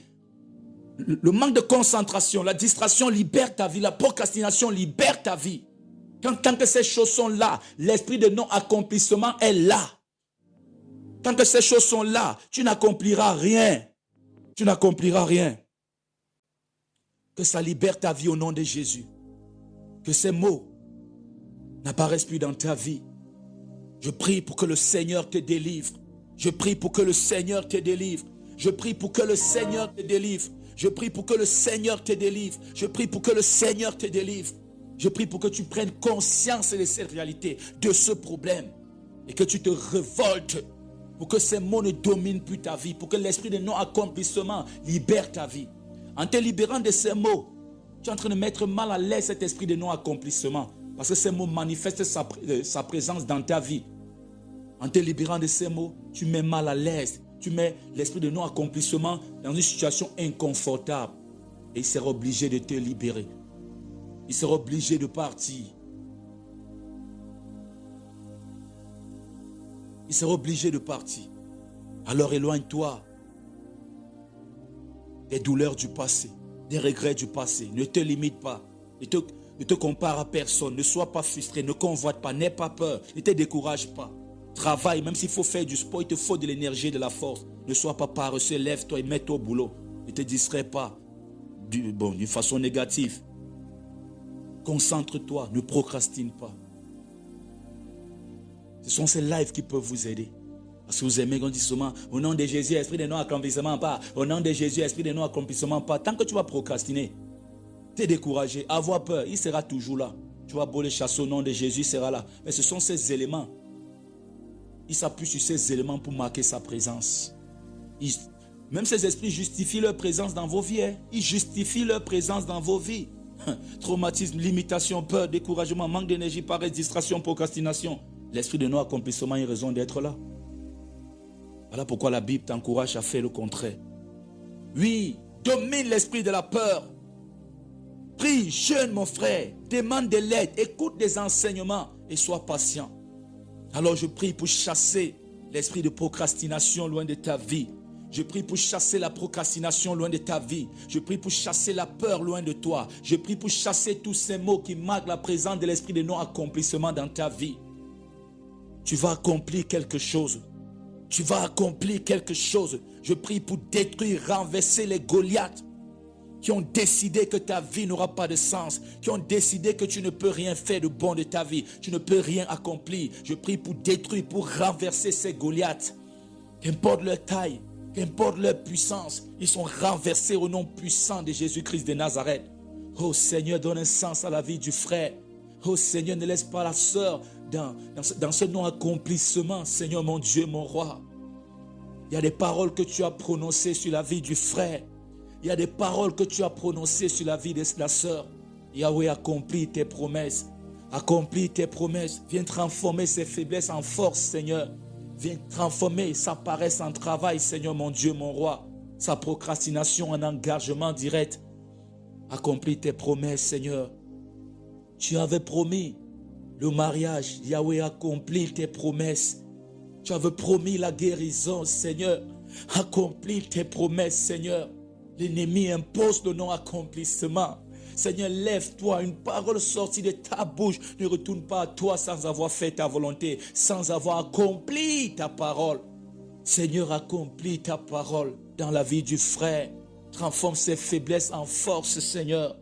Le manque de concentration, la distraction libère ta vie. La procrastination libère ta vie. Tant que ces choses sont là, l'esprit de non-accomplissement est là. Tant que ces choses sont là, tu n'accompliras rien. Tu n'accompliras rien. Que ça libère ta vie au nom de Jésus. Que ces mots n'apparaissent plus dans ta vie. Je prie pour que le Seigneur te délivre. Je prie pour que le Seigneur te délivre. Je prie pour que le Seigneur te délivre. Je prie pour que le Seigneur te délivre. Je prie pour que le Seigneur te délivre. Je prie pour que tu prennes conscience de cette réalité, de ce problème. Et que tu te révoltes pour que ces mots ne dominent plus ta vie. Pour que l'esprit de non-accomplissement libère ta vie. En te libérant de ces mots, tu es en train de mettre mal à l'aise cet esprit de non-accomplissement. Parce que ces mots manifestent sa présence dans ta vie. En te libérant de ces mots, tu mets mal à l'aise. Tu mets l'esprit de non-accomplissement dans une situation inconfortable. Et il sera obligé de te libérer. Il sera obligé de partir. Il sera obligé de partir. Alors éloigne-toi des douleurs du passé, des regrets du passé. Ne te limite pas. Ne te compare à personne. Ne sois pas frustré. Ne convoite pas. N'aie pas peur. Ne te décourage pas. Travaille. Même s'il faut faire du sport, il te faut de l'énergie et de la force. Ne sois pas paresseux. Lève-toi et mets-toi au boulot. Ne te distrais pas d'une façon négative. Concentre-toi, ne procrastine pas. Ce sont ces lives qui peuvent vous aider. Parce que vous aimez qu'on dit souvent, au nom de Jésus, esprit de non-accomplissement pas. Au nom de Jésus, esprit de non-accomplissement pas. Tant que tu vas procrastiner, tu es découragé, avoir peur, il sera toujours là. Tu vas beau le chasser au nom de Jésus, il sera là. Mais ce sont ces éléments. Il s'appuie sur ces éléments pour marquer sa présence. Même ces esprits justifient leur présence dans vos vies. Ils justifient leur présence dans vos vies. Traumatisme, limitation, peur, découragement, manque d'énergie, paresse, distraction, procrastination. L'esprit de non-accomplissement a une raison d'être là. Voilà pourquoi la Bible t'encourage à faire le contraire. Oui, domine l'esprit de la peur. Prie, jeûne mon frère, demande de l'aide, écoute des enseignements et sois patient. Alors je prie pour chasser l'esprit de procrastination loin de ta vie. Je prie pour chasser la procrastination loin de ta vie. Je prie pour chasser la peur loin de toi. Je prie pour chasser tous ces mots qui marquent la présence de l'esprit de non-accomplissement dans ta vie. Tu vas accomplir quelque chose. Tu vas accomplir quelque chose. Je prie pour détruire, renverser les Goliaths qui ont décidé que ta vie n'aura pas de sens, qui ont décidé que tu ne peux rien faire de bon de ta vie, tu ne peux rien accomplir. Je prie pour détruire, pour renverser ces Goliaths. Qu'importe leur taille, qu'importe leur puissance, ils sont renversés au nom puissant de Jésus-Christ de Nazareth. Oh Seigneur, donne un sens à la vie du frère. Oh Seigneur, ne laisse pas la sœur dans ce non-accomplissement. Seigneur, mon Dieu, mon roi. Il y a des paroles que tu as prononcées sur la vie du frère. Il y a des paroles que tu as prononcées sur la vie de la sœur. Yahweh, accomplis tes promesses. Accomplis tes promesses. Viens transformer ses faiblesses en force, Seigneur. Viens transformer sa paresse en travail, Seigneur mon Dieu, mon roi. Sa procrastination en engagement direct. Accomplis tes promesses, Seigneur. Tu avais promis le mariage. Yahweh, accomplis tes promesses. Tu avais promis la guérison, Seigneur. Accomplis tes promesses, Seigneur. L'ennemi impose le non-accomplissement. Seigneur, lève-toi, une parole sortie de ta bouche ne retourne pas à toi sans avoir fait ta volonté, sans avoir accompli ta parole. Seigneur, accomplis ta parole dans la vie du frère. Transforme ses faiblesses en force, Seigneur.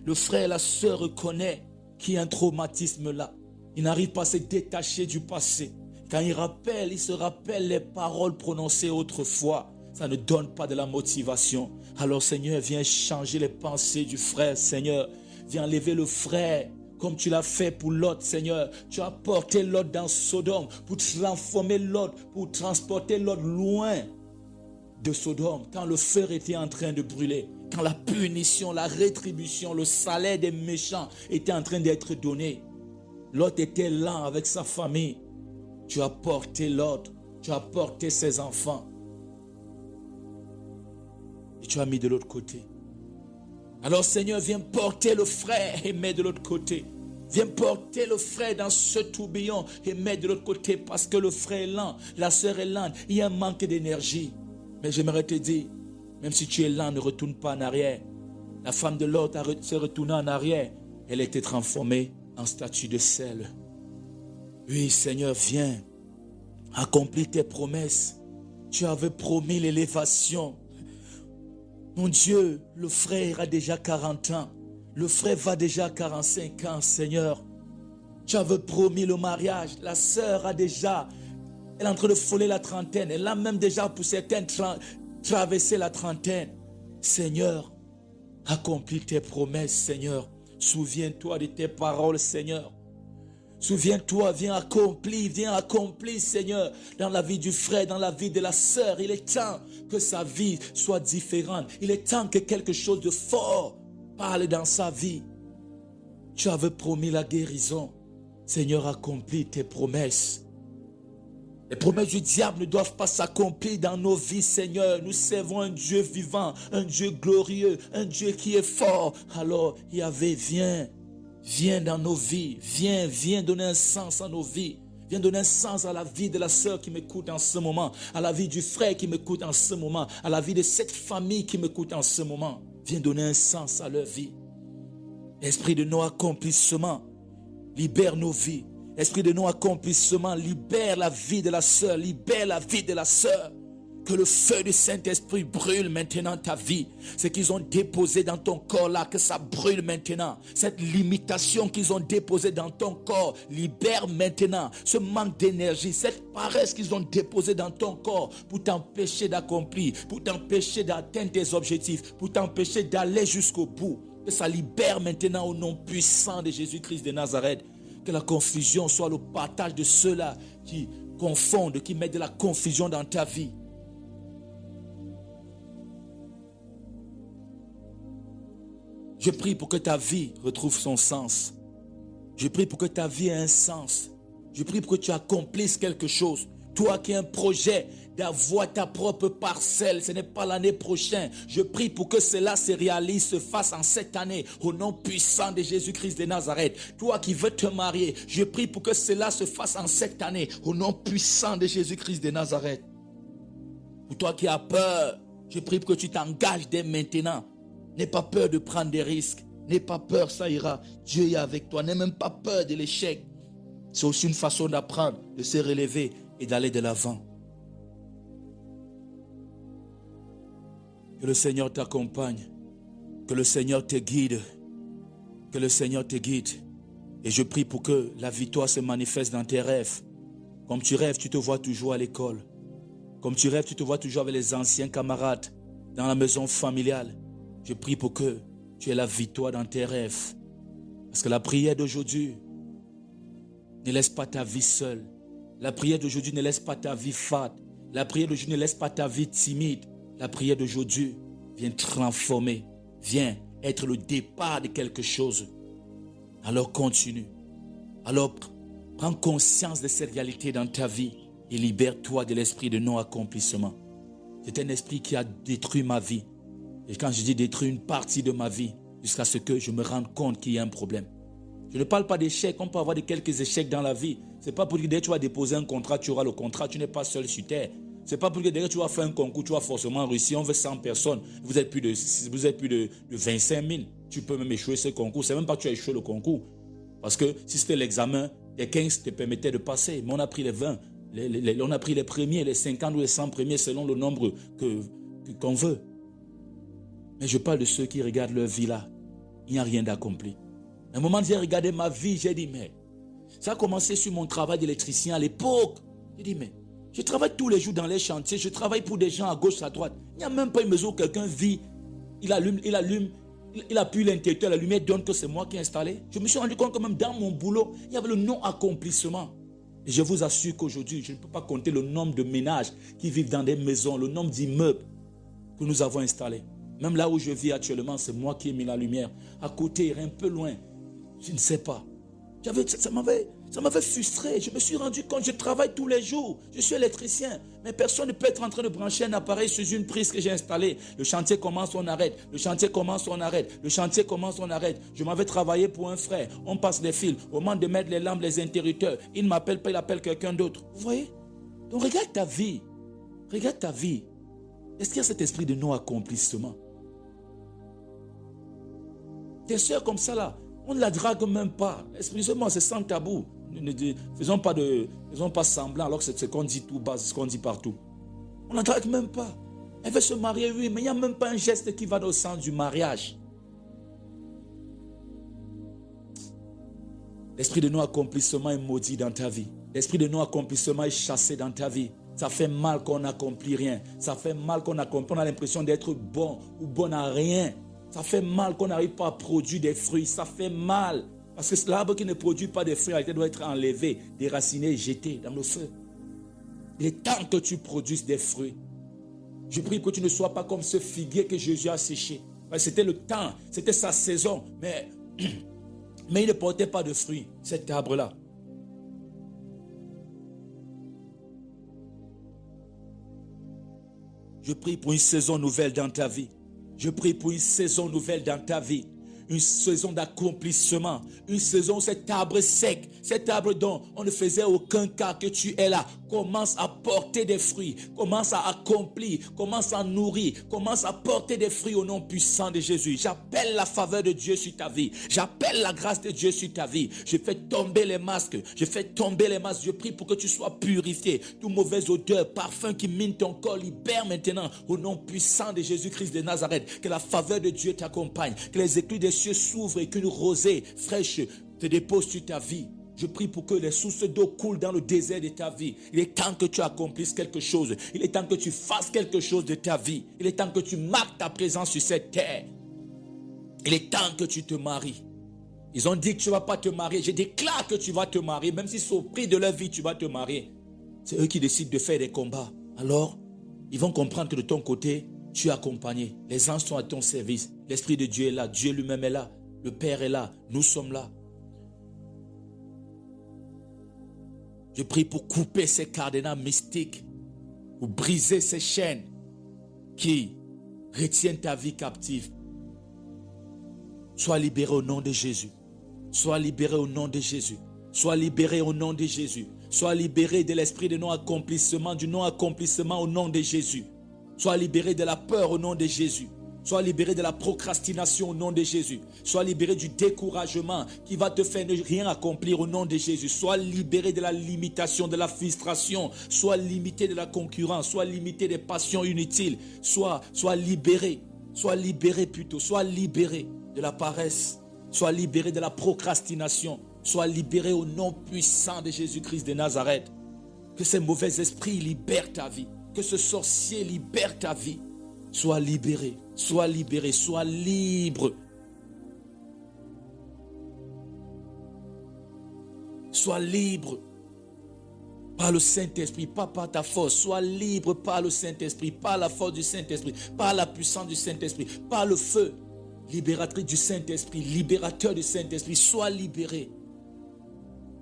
Le frère et la sœur reconnaissent qu'il y a un traumatisme là. Il n'arrive pas à se détacher du passé. Quand il se rappelle les paroles prononcées autrefois. Ça ne donne pas de la motivation. Alors Seigneur, viens changer les pensées du frère, Seigneur. Viens lever le frère comme tu l'as fait pour Lot, Seigneur. Tu as porté Lot dans Sodome pour transformer Lot, pour transporter Lot loin de Sodome. Quand le feu était en train de brûler, quand la punition, la rétribution, le salaire des méchants était en train d'être donné. Lot était là avec sa famille. Tu as porté Lot, tu as porté ses enfants. Et tu as mis de l'autre côté. Alors Seigneur, viens porter le frère et mets de l'autre côté. Viens porter le frère dans ce tourbillon et mets de l'autre côté parce que le frère est lent, la sœur est lente, il y a un manque d'énergie. Mais j'aimerais te dire, même si tu es lent, ne retourne pas en arrière. La femme de Lot s'est retournée en arrière. Elle a été transformée en statue de sel. Oui Seigneur, viens, accomplis tes promesses. Tu avais promis l'élévation. Mon Dieu, le frère a déjà 40 ans. Le frère va déjà à 45 ans, Seigneur. Tu avais promis le mariage. La sœur elle est en train de frôler la trentaine. Elle a même déjà, pour certaines, traversé la trentaine. Seigneur, accomplis tes promesses, Seigneur. Souviens-toi de tes paroles, Seigneur. Souviens-toi, viens accomplir, Seigneur, dans la vie du frère, dans la vie de la sœur. Il est temps que sa vie soit différente. Il est temps que quelque chose de fort parle dans sa vie. Tu avais promis la guérison. Seigneur, accomplis tes promesses. Les promesses du diable ne doivent pas s'accomplir dans nos vies, Seigneur. Nous servons un Dieu vivant, un Dieu glorieux, un Dieu qui est fort. Alors, Yahvé, viens dans nos vies. Viens donner un sens à nos vies. Viens donner un sens à la vie de la sœur qui m'écoute en ce moment, à la vie du frère qui m'écoute en ce moment, à la vie de cette famille qui m'écoute en ce moment. Viens donner un sens à leur vie. Esprit de non-accomplissement, libère nos vies. Esprit de non-accomplissement, libère la vie de la sœur, libère la vie de la sœur. Que le feu du Saint-Esprit brûle maintenant ta vie. Ce qu'ils ont déposé dans ton corps là, que ça brûle maintenant. Cette limitation qu'ils ont déposée dans ton corps, libère maintenant. Ce manque d'énergie, cette paresse qu'ils ont déposée dans ton corps pour t'empêcher d'accomplir, pour t'empêcher d'atteindre tes objectifs, pour t'empêcher d'aller jusqu'au bout. Que ça libère maintenant au nom puissant de Jésus-Christ de Nazareth. Que la confusion soit le partage de ceux-là qui confondent, qui mettent de la confusion dans ta vie. Je prie pour que ta vie retrouve son sens. Je prie pour que ta vie ait un sens. Je prie pour que tu accomplisses quelque chose. Toi qui as un projet d'avoir ta propre parcelle, ce n'est pas l'année prochaine. Je prie pour que cela se réalise, se fasse en cette année, au nom puissant de Jésus-Christ de Nazareth. Toi qui veux te marier, je prie pour que cela se fasse en cette année, au nom puissant de Jésus-Christ de Nazareth. Pour toi qui as peur, je prie pour que tu t'engages dès maintenant. N'aie pas peur de prendre des risques. N'aie pas peur, ça ira. Dieu est avec toi. N'aie même pas peur de l'échec. C'est aussi une façon d'apprendre, de se relever et d'aller de l'avant. Que le Seigneur t'accompagne. Que le Seigneur te guide. Que le Seigneur te guide. Et je prie pour que la victoire se manifeste dans tes rêves. Comme tu rêves, tu te vois toujours à l'école. Comme tu rêves, tu te vois toujours avec les anciens camarades, dans la maison familiale. Je prie pour que tu aies la victoire dans tes rêves. Parce que la prière d'aujourd'hui ne laisse pas ta vie seule. La prière d'aujourd'hui ne laisse pas ta vie fade. La prière d'aujourd'hui ne laisse pas ta vie timide. La prière d'aujourd'hui vient transformer, vient être le départ de quelque chose. Alors continue. Alors prends conscience de cette réalité dans ta vie. et libère-toi de l'esprit de non-accomplissement. C'est un esprit qui a détruit ma vie. Et quand je dis détruire une partie de ma vie, jusqu'à ce que je me rende compte qu'il y a un problème. Je ne parle pas d'échecs, on peut avoir de quelques échecs dans la vie. Ce n'est pas pour dire que dès que tu vas déposer un contrat, tu auras le contrat, tu n'es pas seul sur terre. Ce n'est pas pour dire que dès que tu vas faire un concours, tu vas forcément réussir, on veut 100 personnes, vous êtes plus de 25 000, tu peux même échouer ce concours. Ce n'est même pas que tu as échoué le concours. Parce que si c'était l'examen, les 15 te permettaient de passer, mais on a pris les 20, on a pris les premiers, les 50 ou les 100 premiers selon le nombre qu'on veut. Mais je parle de ceux qui regardent leur vie là. Il n'y a rien d'accompli. À un moment, j'ai regardé ma vie, j'ai dit, mais ça a commencé sur mon travail d'électricien à l'époque. J'ai dit, mais je travaille tous les jours dans les chantiers, je travaille pour des gens à gauche, à droite. Il n'y a même pas une maison où quelqu'un vit, il appuie l'interrupteur, la lumière donne que c'est moi qui ai installé. Je me suis rendu compte que même dans mon boulot, il y avait le non-accomplissement. Et je vous assure qu'aujourd'hui, je ne peux pas compter le nombre de ménages qui vivent dans des maisons, le nombre d'immeubles que nous avons installés. Même là où je vis actuellement, c'est moi qui ai mis la lumière. À côté, un peu loin, je ne sais pas. Ça m'avait frustré. Je me suis rendu compte, je travaille tous les jours. Je suis électricien. Mais personne ne peut être en train de brancher un appareil sur une prise que j'ai installée. Le chantier commence, on arrête. Le chantier commence, on arrête. Le chantier commence, on arrête. Je m'avais travaillé pour un frère. On passe des fils. Au moment de mettre les lampes, les interrupteurs, il ne m'appelle pas, il appelle quelqu'un d'autre. Vous voyez? Donc regarde ta vie. Regarde ta vie. Est-ce qu'il y a cet esprit de non-accomplissement? Des sœurs comme ça là, on ne la drague même pas. Excusez-moi, c'est sans tabou. Faisons pas semblant alors que c'est ce qu'on dit tout bas, c'est ce qu'on dit partout. On ne la drague même pas. Elle veut se marier, oui, mais il n'y a même pas un geste qui va dans le sens du mariage. L'esprit de non-accomplissement est maudit dans ta vie. L'esprit de non-accomplissement est chassé dans ta vie. Ça fait mal qu'on n'accomplit rien. Ça fait mal qu'on accomplit. On a l'impression d'être bon ou bon à rien. Ça fait mal qu'on n'arrive pas à produire des fruits. Ça fait mal. Parce que l'arbre qui ne produit pas de fruits, il doit être enlevé, déraciné et jeté dans le feu. Il est temps que tu produises des fruits. Je prie que tu ne sois pas comme ce figuier que Jésus a séché. C'était le temps, c'était sa saison. Mais il ne portait pas de fruits, cet arbre-là. Je prie pour une saison nouvelle dans ta vie. Je prie pour une saison nouvelle dans ta vie. Une saison d'accomplissement. Une saison où cet arbre sec, cet arbre dont on ne faisait aucun cas que tu es là, commence à porter des fruits, commence à accomplir, commence à nourrir, commence à porter des fruits au nom puissant de Jésus. J'appelle la faveur de Dieu sur ta vie. J'appelle la grâce de Dieu sur ta vie. Je fais tomber les masques. Je fais tomber les masques. Je prie pour que tu sois purifié. Toute mauvaise odeur, parfum qui mine ton corps, libère maintenant au nom puissant de Jésus-Christ de Nazareth. Que la faveur de Dieu t'accompagne. Que les écluses des cieux s'ouvrent et qu'une rosée fraîche te dépose sur ta vie. Je prie pour que les sources d'eau coulent dans le désert de ta vie. Il est temps que tu accomplisses quelque chose. Il est temps que tu fasses quelque chose de ta vie. Il est temps que tu marques ta présence sur cette terre. Il est temps que tu te maries. Ils ont dit que tu ne vas pas te marier. Je déclare que tu vas te marier. Même si c'est au prix de leur vie, tu vas te marier. C'est eux qui décident de faire des combats. Alors, ils vont comprendre que de ton côté, tu es accompagné. Les anges sont à ton service. L'Esprit de Dieu est là. Dieu lui-même est là. Le Père est là. Nous sommes là. Je prie pour couper ces cadenas mystiques, pour briser ces chaînes qui retiennent ta vie captive. Sois libéré au nom de Jésus. Sois libéré au nom de Jésus. Sois libéré au nom de Jésus. Sois libéré de l'esprit de non-accomplissement, du non-accomplissement au nom de Jésus. Sois libéré de la peur au nom de Jésus. Sois libéré de la procrastination au nom de Jésus. Sois libéré du découragement qui va te faire ne rien accomplir au nom de Jésus. Sois libéré de la limitation, de la frustration. Sois limité de la concurrence. Sois limité des passions inutiles. Sois libéré. Sois libéré plutôt. Sois libéré de la paresse. Sois libéré de la procrastination. Sois libéré au nom puissant de Jésus-Christ de Nazareth. Que ces mauvais esprits libèrent ta vie. Que ce sorcier libère ta vie. Sois libéré, sois libéré, sois libre. Sois libre par le Saint-Esprit, pas par ta force. Sois libre par le Saint-Esprit, par la force du Saint-Esprit, par la puissance du Saint-Esprit, par le feu libératrice du Saint-Esprit, libérateur du Saint-Esprit. Sois libéré.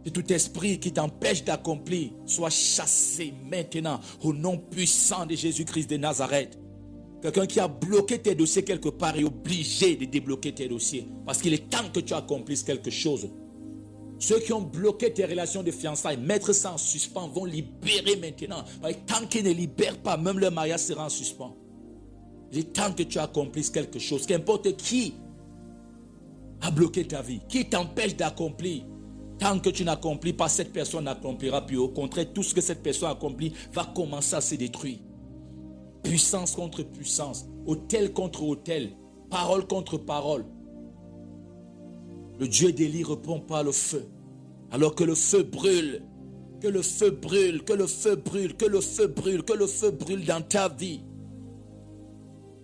Que tout esprit qui t'empêche d'accomplir soit chassé maintenant au nom puissant de Jésus-Christ de Nazareth. Quelqu'un qui a bloqué tes dossiers quelque part est obligé de débloquer tes dossiers. Parce qu'il est temps que tu accomplisses quelque chose. Ceux qui ont bloqué tes relations de fiançailles, mettre ça en suspens, vont libérer maintenant. Tant qu'ils ne libèrent pas, même leur mariage sera en suspens. Il est temps que tu accomplisses quelque chose. Qu'importe qui a bloqué ta vie, qui t'empêche d'accomplir. Tant que tu n'accomplis pas, cette personne n'accomplira plus. Au contraire, tout ce que cette personne accomplit va commencer à se détruire. Puissance contre puissance, autel contre autel, parole contre parole. Le Dieu d'Élie répond par le feu. Alors que le feu brûle, que le feu brûle, que le feu brûle, que le feu brûle, que le feu brûle dans ta vie.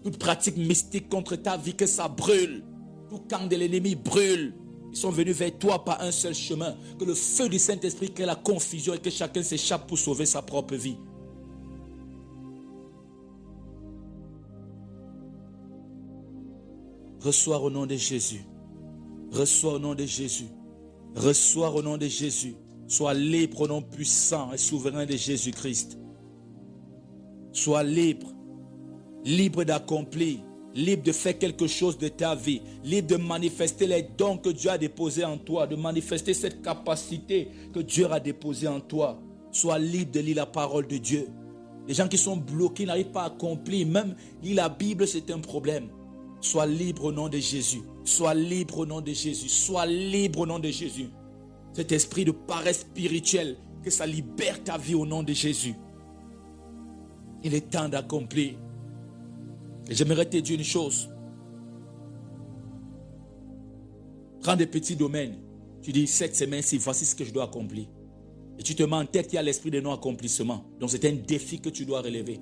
Toute pratique mystique contre ta vie, que ça brûle. Tout camp de l'ennemi brûle. Ils sont venus vers toi par un seul chemin. Que le feu du Saint-Esprit crée la confusion et que chacun s'échappe pour sauver sa propre vie. Reçois au nom de Jésus. Reçois au nom de Jésus. Reçois au nom de Jésus. Sois libre au nom puissant et souverain de Jésus-Christ. Sois libre. Libre d'accomplir. Libre de faire quelque chose de ta vie. Libre de manifester les dons que Dieu a déposés en toi. De manifester cette capacité que Dieu a déposée en toi. Sois libre de lire la parole de Dieu. Les gens qui sont bloqués n'arrivent pas à accomplir. Même lire la Bible, c'est un problème. Sois libre au nom de Jésus. Sois libre au nom de Jésus. Sois libre au nom de Jésus. Cet esprit de paresse spirituelle, que ça libère ta vie au nom de Jésus. Il est temps d'accomplir. Et j'aimerais te dire une chose. Prends des petits domaines. Tu dis, cette semaine-ci, voici ce que je dois accomplir. Et tu te mets en tête qu'il y a l'esprit de non-accomplissement. Donc c'est un défi que tu dois relever.